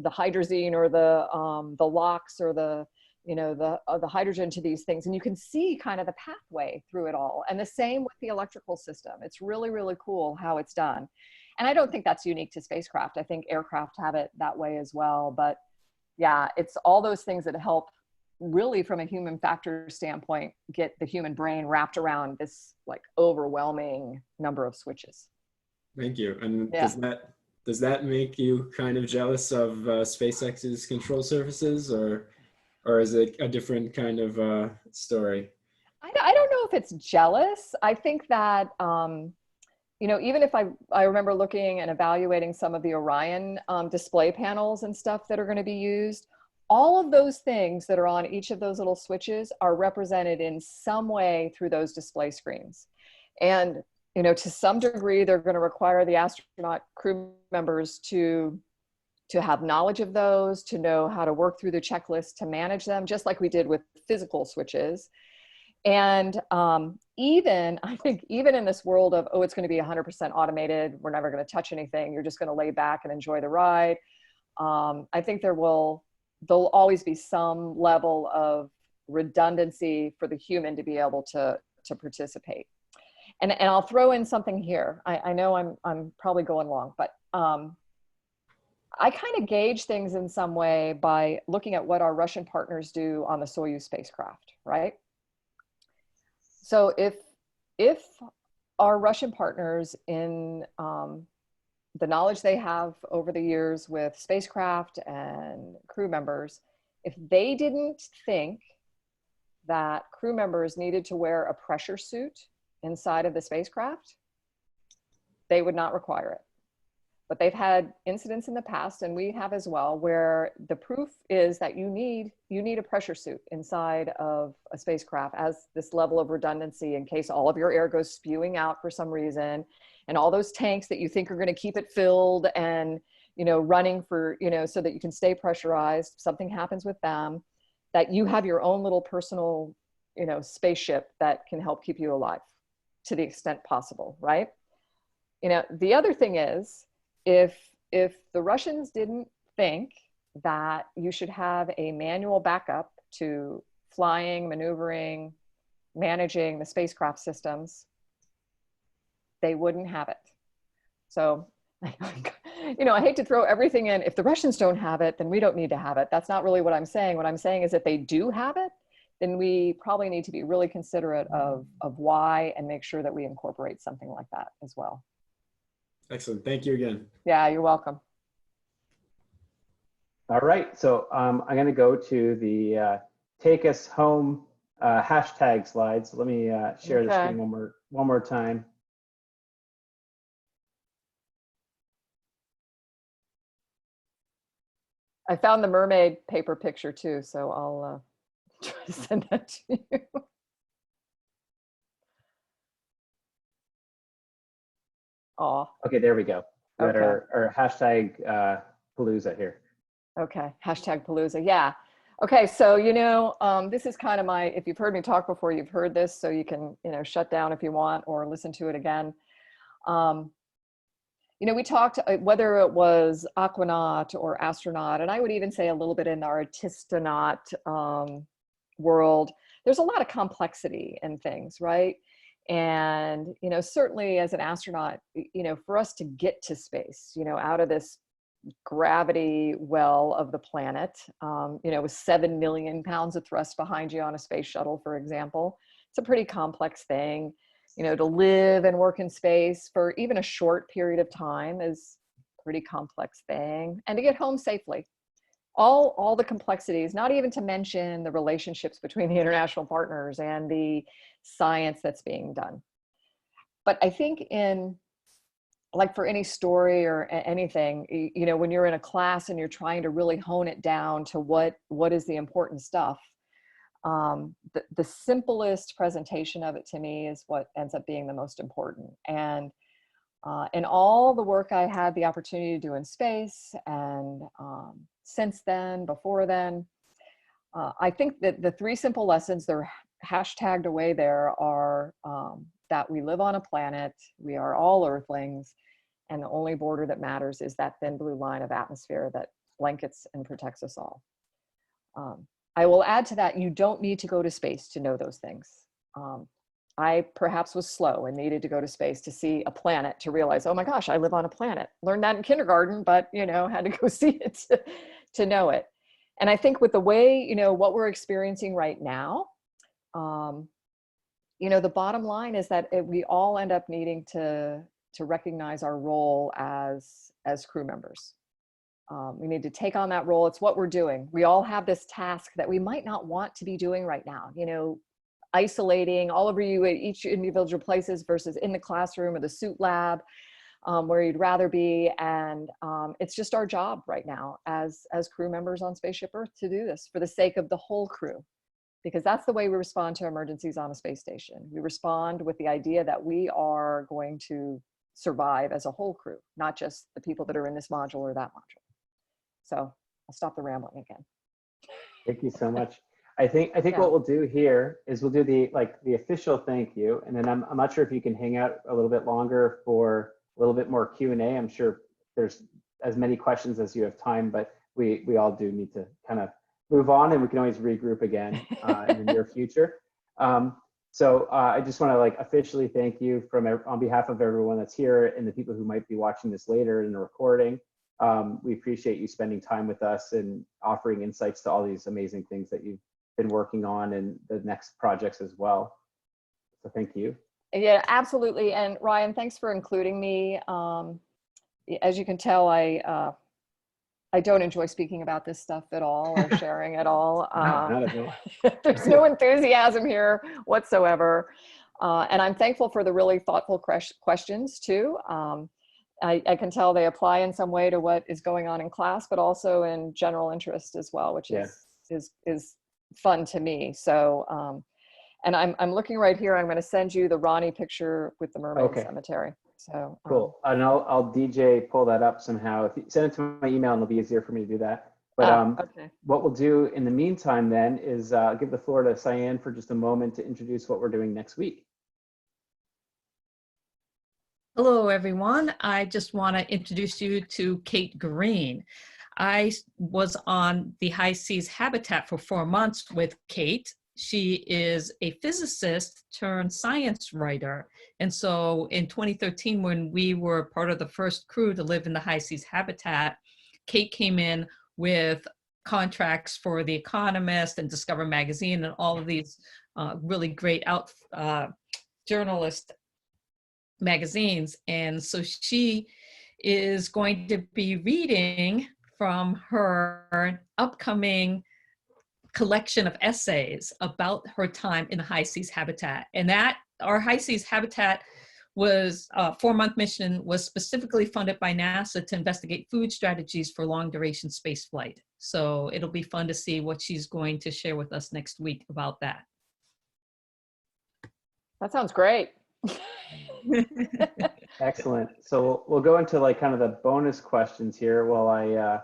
B: hydrazine or the locks or the, you know, the hydrogen to these things. And you can see kind of the pathway through it all. And the same with the electrical system. It's really, really cool how it's done. And I don't think that's unique to spacecraft. I think aircraft have it that way as well. But yeah, it's all those things that help really from a human factor standpoint, get the human brain wrapped around this like overwhelming number of switches.
F: Thank you. And
B: Yeah.
F: does that make you kind of jealous of SpaceX's control surfaces, or is it a different kind of story?
B: I don't know if it's jealous. I think that, you know, even if I remember looking and evaluating some of the Orion display panels and stuff that are going to be used, all of those things that are on each of those little switches are represented in some way through those display screens. And, you know, to some degree, they're going to require the astronaut crew members to have knowledge of those, to know how to work through the checklist, to manage them, just like we did with physical switches. And I think even in this world of, oh, it's going to be 100% automated, we're never going to touch anything, you're just going to lay back and enjoy the ride. I think there'll always be some level of redundancy for the human to be able to participate. And I'll throw in something here. I know I'm probably going long, but I kind of gauge things in some way by looking at what our Russian partners do on the Soyuz spacecraft, right? So if our Russian partners, in the knowledge they have over the years with spacecraft and crew members, if they didn't think that crew members needed to wear a pressure suit inside of the spacecraft, they would not require it. But they've had incidents in the past, and we have as well, where the proof is that you need a pressure suit inside of a spacecraft as this level of redundancy in case all of your air goes spewing out for some reason, and all those tanks that you think are going to keep it filled and, you know, running for, you know, so that you can stay pressurized, something happens with them, that you have your own little personal, you know, spaceship that can help keep you alive to the extent possible, right? You know, the other thing is, if the Russians didn't think that you should have a manual backup to flying, maneuvering, managing the spacecraft systems, they wouldn't have it. So, you know, I hate to throw everything in. If the Russians don't have it, then we don't need to have it. That's not really what I'm saying. What I'm saying is if they do have it, then we probably need to be really considerate of why and make sure that we incorporate something like that as well.
F: Excellent. Thank you again.
B: Yeah, you're welcome.
A: All right, so I'm going to go to the take us home hashtag slides. Let me share the
B: Okay.
A: screen one more time.
B: I found the mermaid paper picture too, so I'll try to send that to you. Oh,
A: Okay, there we go. We got
B: Okay.
A: our hashtag Palooza here.
B: okay. Hashtag Palooza. Yeah. Okay. So, this is kind of if you've heard me talk before, you've heard this, so you can, shut down if you want or listen to it again. We talked whether it was Aquanaut or Astronaut, and I would even say a little bit in the Artistonauts world. There's a lot of complexity in things, right? And, certainly as an astronaut, for us to get to space, out of this gravity well of the planet, with 7 million pounds of thrust behind you on a space shuttle, for example, it's a pretty complex thing. To live and work in space for even a short period of time is a pretty complex thing. And to get home safely. All the complexities, not even to mention the relationships between the international partners and the science that's being done. But I think for any story or anything, when you're in a class and you're trying to really hone it down to what is the important stuff, the simplest presentation of it to me is what ends up being the most important. And in all the work I had the opportunity to do in space and since then, before then, I think that the 3 simple lessons, they're hashtagged away there, are that we live on a planet, we are all Earthlings, and the only border that matters is that thin blue line of atmosphere that blankets and protects us all. I will add to that, you don't need to go to space to know those things. I perhaps was slow and needed to go to space to see a planet to realize, oh my gosh, I live on a planet. Learned that in kindergarten, but had to go see it to know it. And I think with the way, what we're experiencing right now, the bottom line is that we all end up needing to recognize our role as crew members. We need to take on that role. It's what we're doing. We all have this task that we might not want to be doing right now, isolating all over you at each individual places versus in the classroom or the suit lab, where you'd rather be. And it's just our job right now as crew members on Spaceship Earth to do this for the sake of the whole crew, because that's the way we respond to emergencies on a space station. We respond with the idea that we are going to survive as a whole crew, not just the people that are in this module or that module. So I'll stop the rambling again.
A: Thank you so much. I think
B: Yeah.
A: what we'll do here is we'll do the official thank you, and then I'm not sure if you can hang out a little bit longer for a little bit more Q&A. I'm sure there's as many questions as you have time, but we all do need to kind of move on, and we can always regroup again in the near future. So I just want to officially thank you on behalf of everyone that's here and the people who might be watching this later in the recording. We appreciate you spending time with us and offering insights to all these amazing things that you've been working on and the next projects as well. So thank you.
B: Yeah, absolutely. And Ryan, thanks for including me. As you can tell, I don't enjoy speaking about this stuff at all or sharing at all.
A: Not at all.
B: There's no enthusiasm here whatsoever. And I'm thankful for the really thoughtful questions too. I can tell they apply in some way to what is going on in class, but also in general interest as well, which is fun to me. So, and I'm looking right here. I'm going to send you the Ronnie picture with the mermaid cemetery. So
A: cool. And I'll DJ pull that up somehow. If you send it to my email, it'll be easier for me to do that. But what we'll do in the meantime then is give the floor to Cyan for just a moment to introduce what we're doing next week.
G: Hello, everyone. I just want to introduce you to Kate Green. I was on the High Seas Habitat for 4 months with Kate. She is a physicist turned science writer. And so in 2013, when we were part of the first crew to live in the High Seas Habitat, Kate came in with contracts for The Economist and Discover Magazine and all of these really great journalist magazines. And so she is going to be reading from her upcoming collection of essays about her time in the high seas habitat. And that our high seas habitat was a 4-month mission, was specifically funded by NASA to investigate food strategies for long duration space flight. So it'll be fun to see what she's going to share with us next week about that.
B: That sounds great.
A: Excellent. So we'll go into like kind of the bonus questions here while I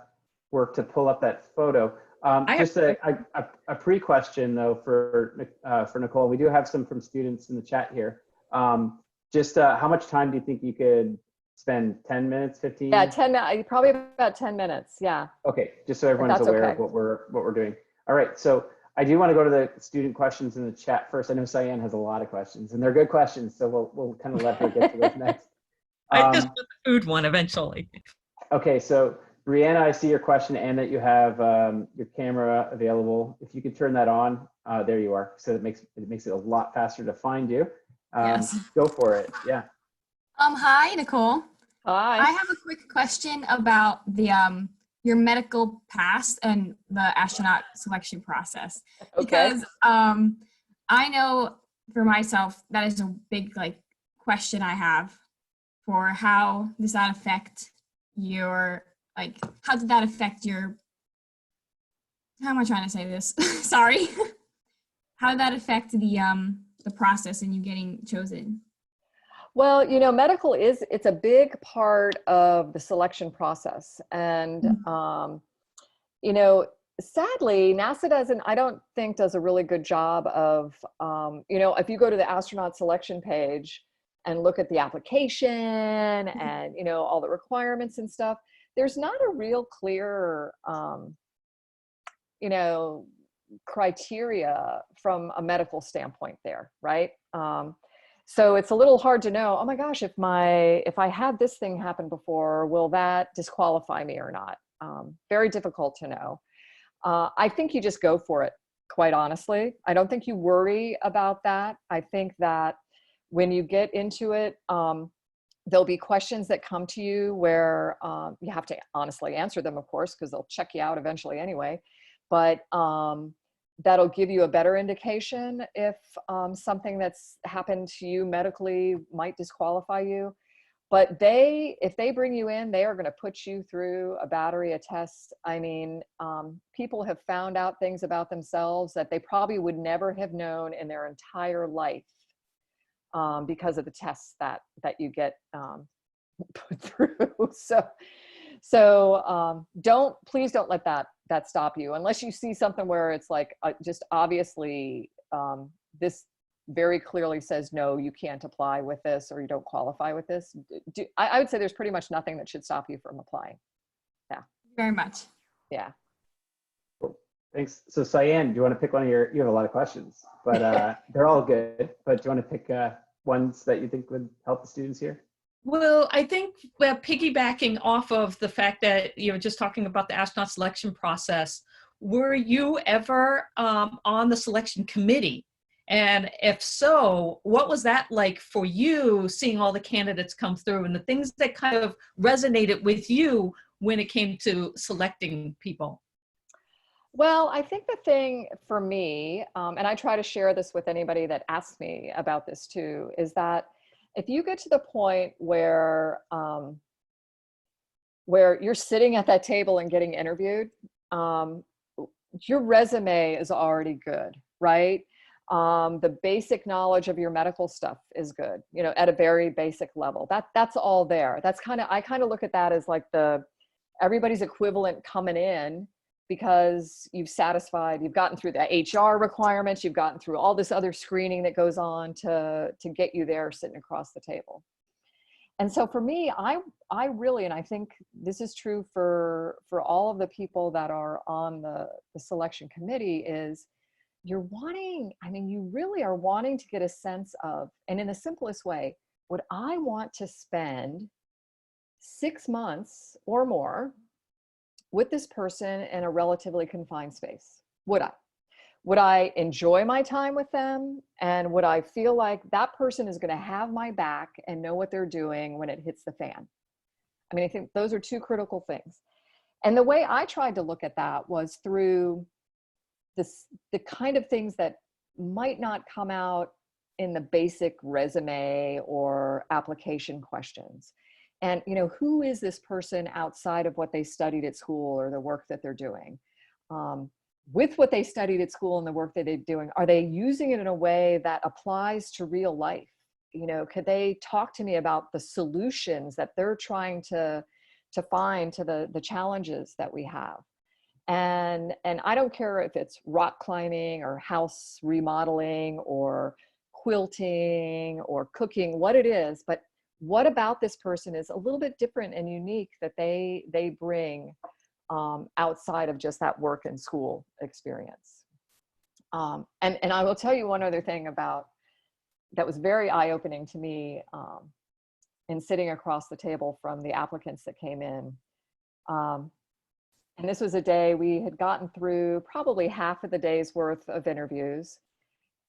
A: work to pull up that photo. Just a pre-question though for Nicole. We do have some from students in the chat here. Just how much time do you think you could spend? 10 minutes, 15?
B: Yeah, probably about 10 minutes. Yeah.
A: Okay, just so everyone's aware of what we're doing. All right, so I do want to go to the student questions in the chat first. I know Cyan has a lot of questions, and they're good questions, so we'll kind of let her get to those next.
G: I just put the food one eventually.
A: Okay, so Brianna, I see your question and that you have your camera available. If you could turn that on, there you are. So it makes it a lot faster to find you.
H: Yes.
A: Go for it. Yeah.
H: Hi, Nicole.
B: Hi.
H: I have a quick question about the your medical past and the astronaut selection process.
B: Okay.
H: Because I know for myself that is a big question I have for how does that affect your how did that affect your, how am I trying to say this? Sorry. How did that affect the process and you getting chosen?
B: Well, medical it's a big part of the selection process. And, sadly, NASA I don't think does a really good job of, if you go to the astronaut selection page and look at the application and, all the requirements and stuff, there's not a real clear, criteria from a medical standpoint there, right? So it's a little hard to know, oh my gosh, if I had this thing happen before, will that disqualify me or not? Very difficult to know. I think you just go for it, quite honestly. I don't think you worry about that. I think that when you get into it, there'll be questions that come to you where you have to honestly answer them, of course, because they'll check you out eventually anyway. But that'll give you a better indication if something that's happened to you medically might disqualify you. But if they bring you in, they are going to put you through a battery of tests. I mean, people have found out things about themselves that they probably would never have known in their entire life because of the tests that you get put through. So please don't let that stop you, unless you see something where it's just obviously this very clearly says, no, you can't apply with this, or you don't qualify with this. I would say there's pretty much nothing that should stop you from applying. Yeah.
H: Very much.
B: Yeah.
A: Cool. Thanks. So Cyan, do you want to pick one of you have a lot of questions, but they're all good, but do you want to pick ones that you think would help the students here?
G: Well, I think piggybacking off of the fact that you're just talking about the astronaut selection process, were you ever on the selection committee? And if so, what was that like for you, seeing all the candidates come through and the things that kind of resonated with you when it came to selecting people?
B: Well, I think the thing for me, and I try to share this with anybody that asks me about this too, is that if you get to the point where you're sitting at that table and getting interviewed, your resume is already good, right? The basic knowledge of your medical stuff is good, at a very basic level. That's all there. I kind of look at that as like everybody's equivalent coming in, because you've gotten through the HR requirements, you've gotten through all this other screening that goes on to get you there sitting across the table. And so for me, I really, and I think this is true for all of the people that are on the selection committee, is you really are wanting to get a sense of, and in the simplest way, would I want to spend 6 months or more with this person in a relatively confined space? Would I enjoy my time with them? And would I feel like that person is going to have my back and know what they're doing when it hits the fan? I mean, I think those are two critical things. And the way I tried to look at that was through the kind of things that might not come out in the basic resume or application questions. And, you know, who is this person outside of what they studied at school or the work that they're doing? With what they studied at school and the work that they're doing, are they using it in a way that applies to real life? You know, could they talk to me about the solutions that they're trying to find to the challenges that we have? And I don't care if it's rock climbing or house remodeling or quilting or cooking, what it is, but what about this person is a little bit different and unique that they bring outside of just that work and school experience. And I will tell you one other thing about that was very eye-opening to me in sitting across the table from the applicants that came in. And this was a day we had gotten through probably half of the day's worth of interviews.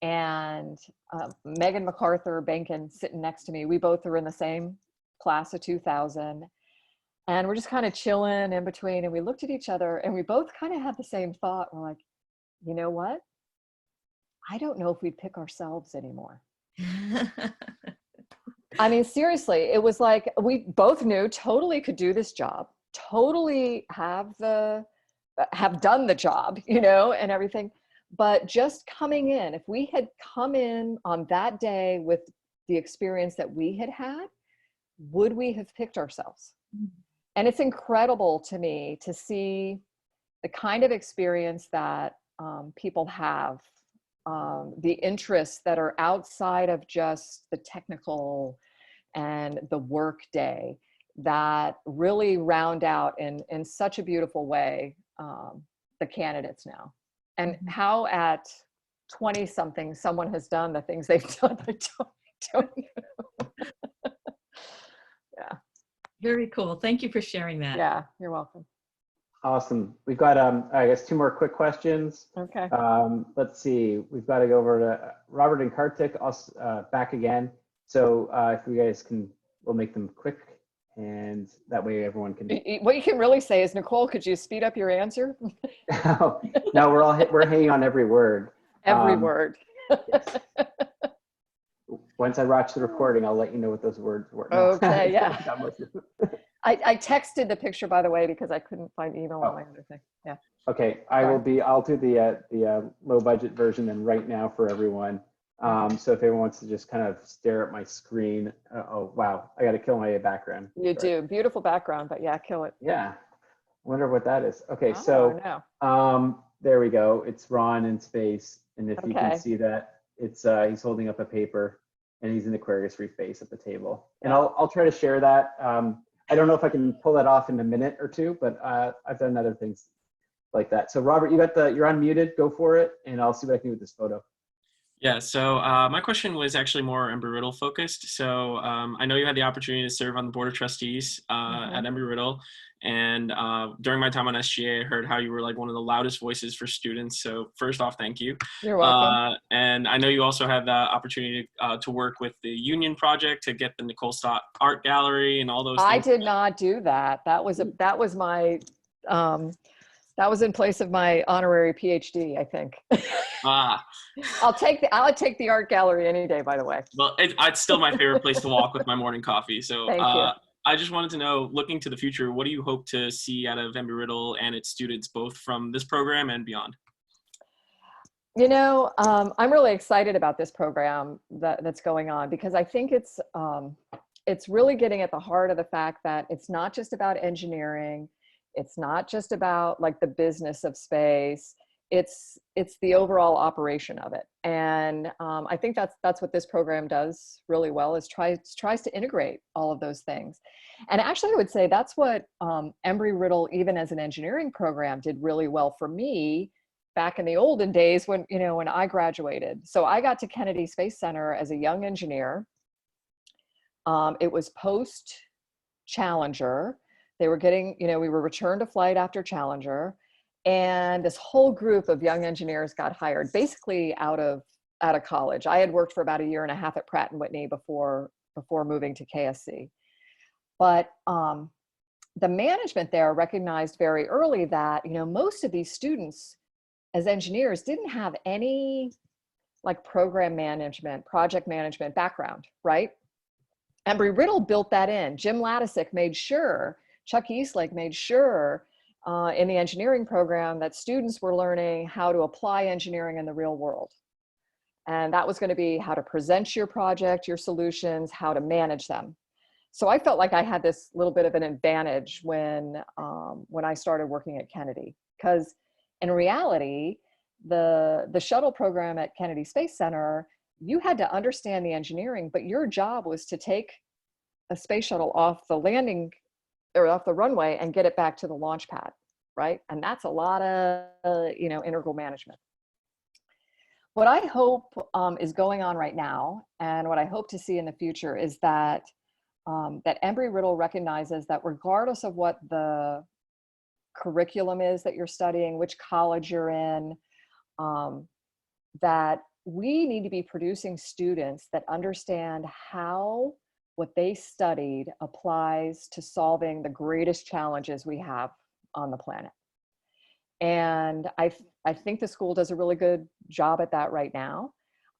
B: And Megan MacArthur Bankin sitting next to me, we both were in the same class of 2000. And we're just kind of chilling in between. And we looked at each other and we both kind of had the same thought. We're like, you know what? I don't know if we'd pick ourselves anymore. I mean, seriously, it was like we both knew totally could do this job, totally have done the job, you know, and everything. But just coming in, if we had come in on that day with the experience that we had had, would we have picked ourselves? And it's incredible to me to see the kind of experience that people have, the interests that are outside of just the technical and the work day that really round out in such a beautiful way the candidates now. And how at 20 something someone has done the things they've done, I don't know. Yeah.
G: Very cool. Thank you for sharing that.
B: Yeah, you're welcome.
A: Awesome. We've got, I guess, 2 more quick questions.
B: Okay.
A: Let's see. We've got to go over to Robert and Kartik back again. So if you guys can, we'll make them quick, and that way everyone can.
B: What you can really say is, Nicole, could you speed up your answer?
A: No, we're hanging on every word.
B: Every word.
A: Yes. Once I watch the recording, I'll let you know what those words were.
B: Okay, yeah. I texted the picture, by the way, because I couldn't find email on my other thing. Yeah.
A: Okay, I'll do the low budget version then right now for everyone. So if everyone wants to just kind of stare at my screen, oh wow, I got to kill my background.
B: You do, beautiful background, but yeah, kill it.
A: Yeah, wonder what that is. Okay, so there we go. It's Ron in space, and if you can see that, it's he's holding up a paper, and he's in Aquarius Reef Base at the table. And I'll try to share that. I don't know if I can pull that off in a minute or two, but I've done other things like that. So Robert, you're unmuted. Go for it, and I'll see what I can do with this photo.
D: Yeah, so my question was actually more Embry-Riddle focused. So I know you had the opportunity to serve on the Board of Trustees at Embry-Riddle. And during my time on SGA, I heard how you were like one of the loudest voices for students. So first off, thank you.
B: You're welcome.
D: And I know you also had the opportunity to work with the Union Project to get the Nicole Stott Art Gallery and all those things.
B: I did not do that. That was my that was in place of my honorary PhD, I think. I'll take the art gallery any day, by the way.
D: Well, it's still my favorite place to walk with my morning coffee. So
B: thank you.
D: I just wanted to know, looking to the future, what do you hope to see out of Embry-Riddle and its students, both from this program and beyond?
B: You know, I'm really excited about this program that's going on, because I think it's really getting at the heart of the fact that it's not just about engineering. It's not just about like the business of space. It's the overall operation of it. And I think that's what this program does really well, is tries to integrate all of those things. And actually I would say that's what Embry-Riddle, even as an engineering program, did really well for me back in the olden days when I graduated. So I got to Kennedy Space Center as a young engineer. It was post Challenger. They were getting, we were returned to flight after Challenger. And this whole group of young engineers got hired basically out of college. I had worked for about 1.5 years at Pratt & Whitney before moving to KSC. But the management there recognized very early that, you know, most of these students as engineers didn't have any like program management, project management background, right? Embry-Riddle built that in. Jim Latisick made sure, Chuck Eastlake made sure in the engineering program that students were learning how to apply engineering in the real world. And that was going to be how to present your project, your solutions, how to manage them. So I felt like I had this little bit of an advantage when I started working at Kennedy, because in reality, the shuttle program at Kennedy Space Center, you had to understand the engineering, but your job was to take a space shuttle off the landing or off the runway and get it back to the launch pad, right? And that's a lot of, you know, integral management. What I hope is going on right now, and what I hope to see in the future, is that that Embry-Riddle recognizes that regardless of what the curriculum is that you're studying, which college you're in, that we need to be producing students that understand how what they studied applies to solving the greatest challenges we have on the planet. And I think the school does a really good job at that right now.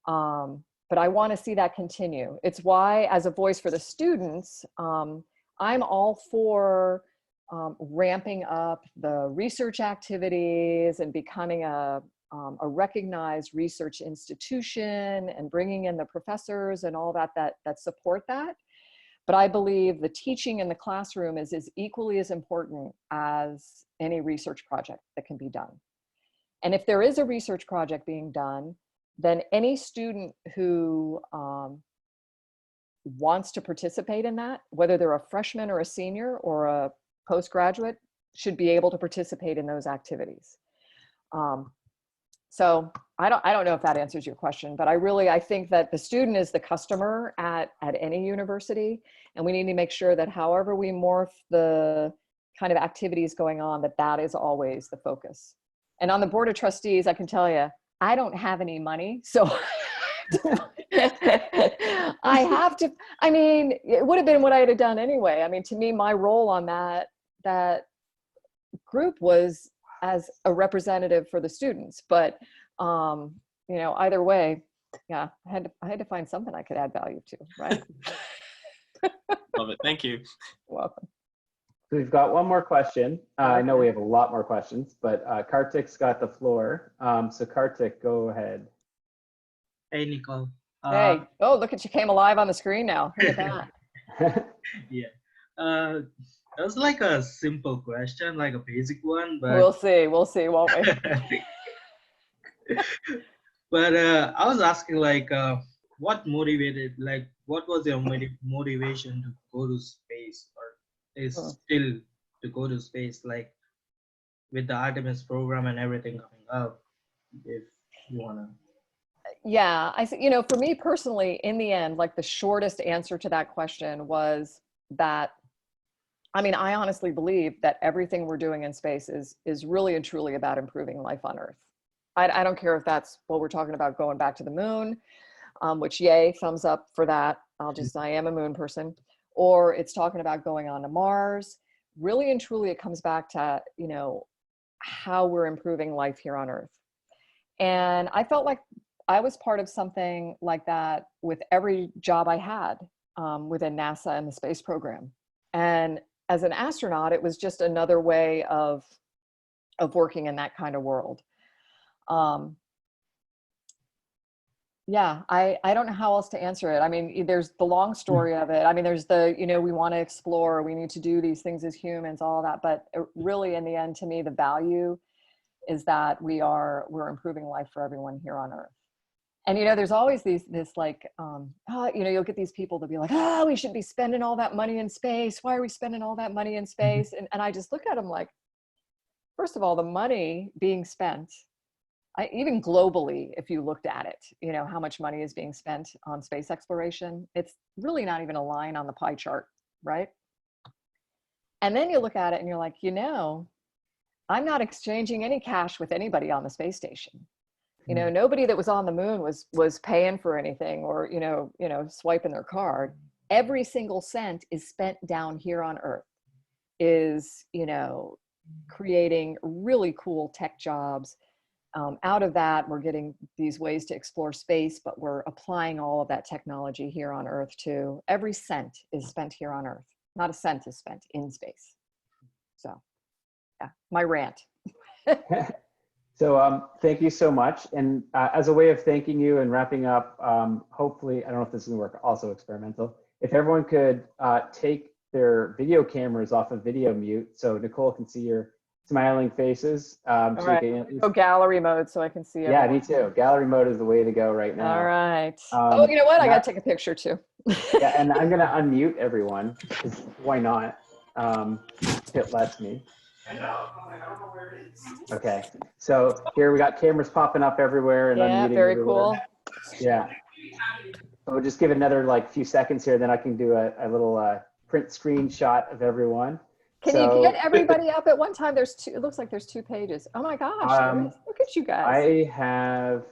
B: But I want to see that continue. It's why, as a voice for the students, I'm all for ramping up the research activities and becoming a recognized research institution and bringing in the professors and all that support that. But I believe the teaching in the classroom is equally as important as any research project that can be done. And if there is a research project being done, then any student who wants to participate in that, whether they're a freshman or a senior or a postgraduate, should be able to participate in those activities. So I don't know if that answers your question, but I think that the student is the customer at any university, and we need to make sure that however we morph the kind of activities going on, that is always the focus. And on the board of trustees, I can tell you, I don't have any money, so I have to, I mean, it would have been what I had done anyway. I mean, to me, my role on that group was as a representative for the students, but you know, either way, yeah, I had to find something I could add value to, right?
D: Love it. Thank you.
B: You're welcome.
A: So we've got one more question. I know we have a lot more questions, but Kartik's got the floor. So Kartik, go ahead.
C: Hey, Nicole.
B: Hey, oh, look at you, came alive on the screen now. Look at that.
C: Yeah. That was like a simple question, like a basic one, but
B: We'll see, won't we?
C: but I was asking, like, what motivated, like, what was your motivation to go to space, or is still to go to space, like with the Artemis program and everything coming up, if you wanna.
B: Yeah, you know, for me personally, in the end, like the shortest answer to that question was that, I mean, I honestly believe that everything we're doing in space is really and truly about improving life on Earth. I don't care if that's what we're talking about, going back to the moon, which yay, thumbs up for that. I am a moon person. Or it's talking about going on to Mars. Really and truly, it comes back to, you know, how we're improving life here on Earth. And I felt like I was part of something like that with every job I had within NASA and the space program. And as an astronaut, it was just another way of working in that kind of world. Yeah, I don't know how else to answer it. I mean, there's the long story of it. I mean, there's the, you know, we want to explore, we need to do these things as humans, all that. But really, in the end, to me, the value is that we're improving life for everyone here on Earth. And, you know, there's always this like, you know, you'll get these people to be like, oh, we should be spending all that money in space. Why are we spending all that money in space? And I just look at them like, first of all, the money being spent, even globally, if you looked at it, you know, how much money is being spent on space exploration, it's really not even a line on the pie chart, right? And then you look at it and you're like, you know, I'm not exchanging any cash with anybody on the space station. You know, nobody that was on the moon was paying for anything or, you know, swiping their card. Every single cent is spent down here on Earth. is, you know, creating really cool tech jobs. Out of that, we're getting these ways to explore space, but we're applying all of that technology here on Earth too. Every cent is spent here on Earth. Not a cent is spent in space. So, yeah, my rant.
A: So thank you so much. And as a way of thanking you and wrapping up, hopefully, I don't know if this is gonna work, also experimental. If everyone could take their video cameras off of video mute so Nicole can see your smiling faces.
B: All
A: So
B: right,
A: you can,
B: go gallery mode so I can see
A: yeah,
B: everyone.
A: me too. Gallery mode is the way to go right now.
B: All right. Oh, you know what? I got to take a picture too.
A: Yeah, and I'm gonna unmute everyone, 'cause why not? If it lets me. Okay, so here we got cameras popping up everywhere and
B: Yeah,
A: unmuting
B: very
A: everywhere.
B: cool.
A: Yeah. So we'll just give it another like few seconds here, then I can do a little print screenshot of everyone.
B: Can you get everybody up at one time? There's two, it looks like there's 2 pages. Oh my gosh, look at you guys.
A: I have,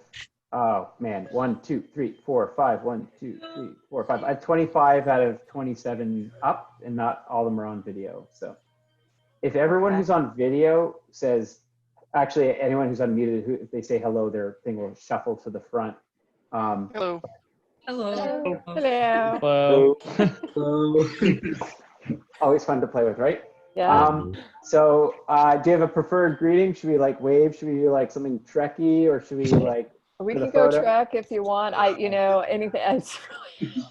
A: oh man, 1, 2, 3, 4, 5, 1, 2, 3, 4, 5. I have 25 out of 27 up, and not all of them are on video. So if everyone who's on video says, actually anyone who's unmuted, who, if they say hello, their thing will shuffle to the front.
I: Hello.
G: Hello.
B: Hello.
I: Hello.
A: Always fun to play with, right?
B: Yeah.
A: So do you have a preferred greeting? Should we like wave? Should we do like something Trekky, or should we like?
B: We
A: for the
B: can go
A: photo?
B: Trek if you want. You know, anything. It's really,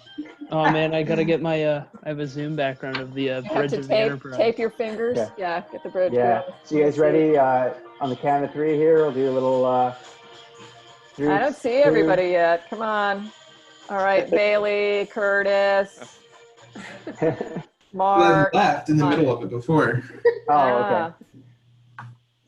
I: Oh man, I gotta get my I have a Zoom background of the
B: you have
I: bridge
B: to
I: of the Enterprise.
B: tape your fingers.
A: Okay.
B: Yeah, get the bridge.
A: Yeah.
B: going.
A: So you guys ready? On the count of 3 here, we'll do a little. 3,
B: I don't see
A: 2.
B: everybody yet. Come on. All right, Bailey, Curtis, Mark.
J: left in the middle of it before.
A: Oh, okay.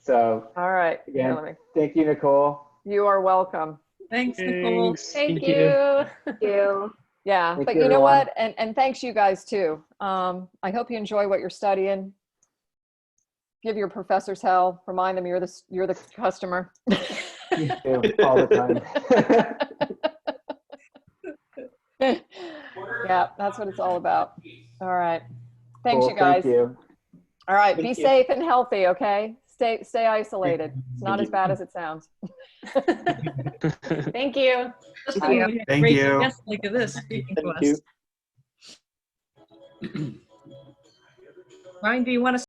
A: So
B: All right.
A: again,
B: Here, let me.
A: thank you, Nicole.
B: You are welcome.
G: Thanks, Nicole.
B: Thank you.
H: Thank you.
B: Yeah,
A: Thank
B: but
A: you,
B: you know
A: everyone.
B: what? And thanks you guys too. I hope you enjoy what you're studying. Give your professors hell. Remind them you're the customer.
A: All the time.
B: Yeah, that's what it's all about. All right. Thanks,
A: Cool,
B: you guys.
A: Thank you.
B: All right. Be
I: Thank you.
B: safe and healthy, okay? Stay isolated. It's not as bad as it sounds.
H: Thank you.
G: Thank
J: Thank you.
G: Yes, look at this. Speaking to
A: Thank
G: us. Ryan, do you want to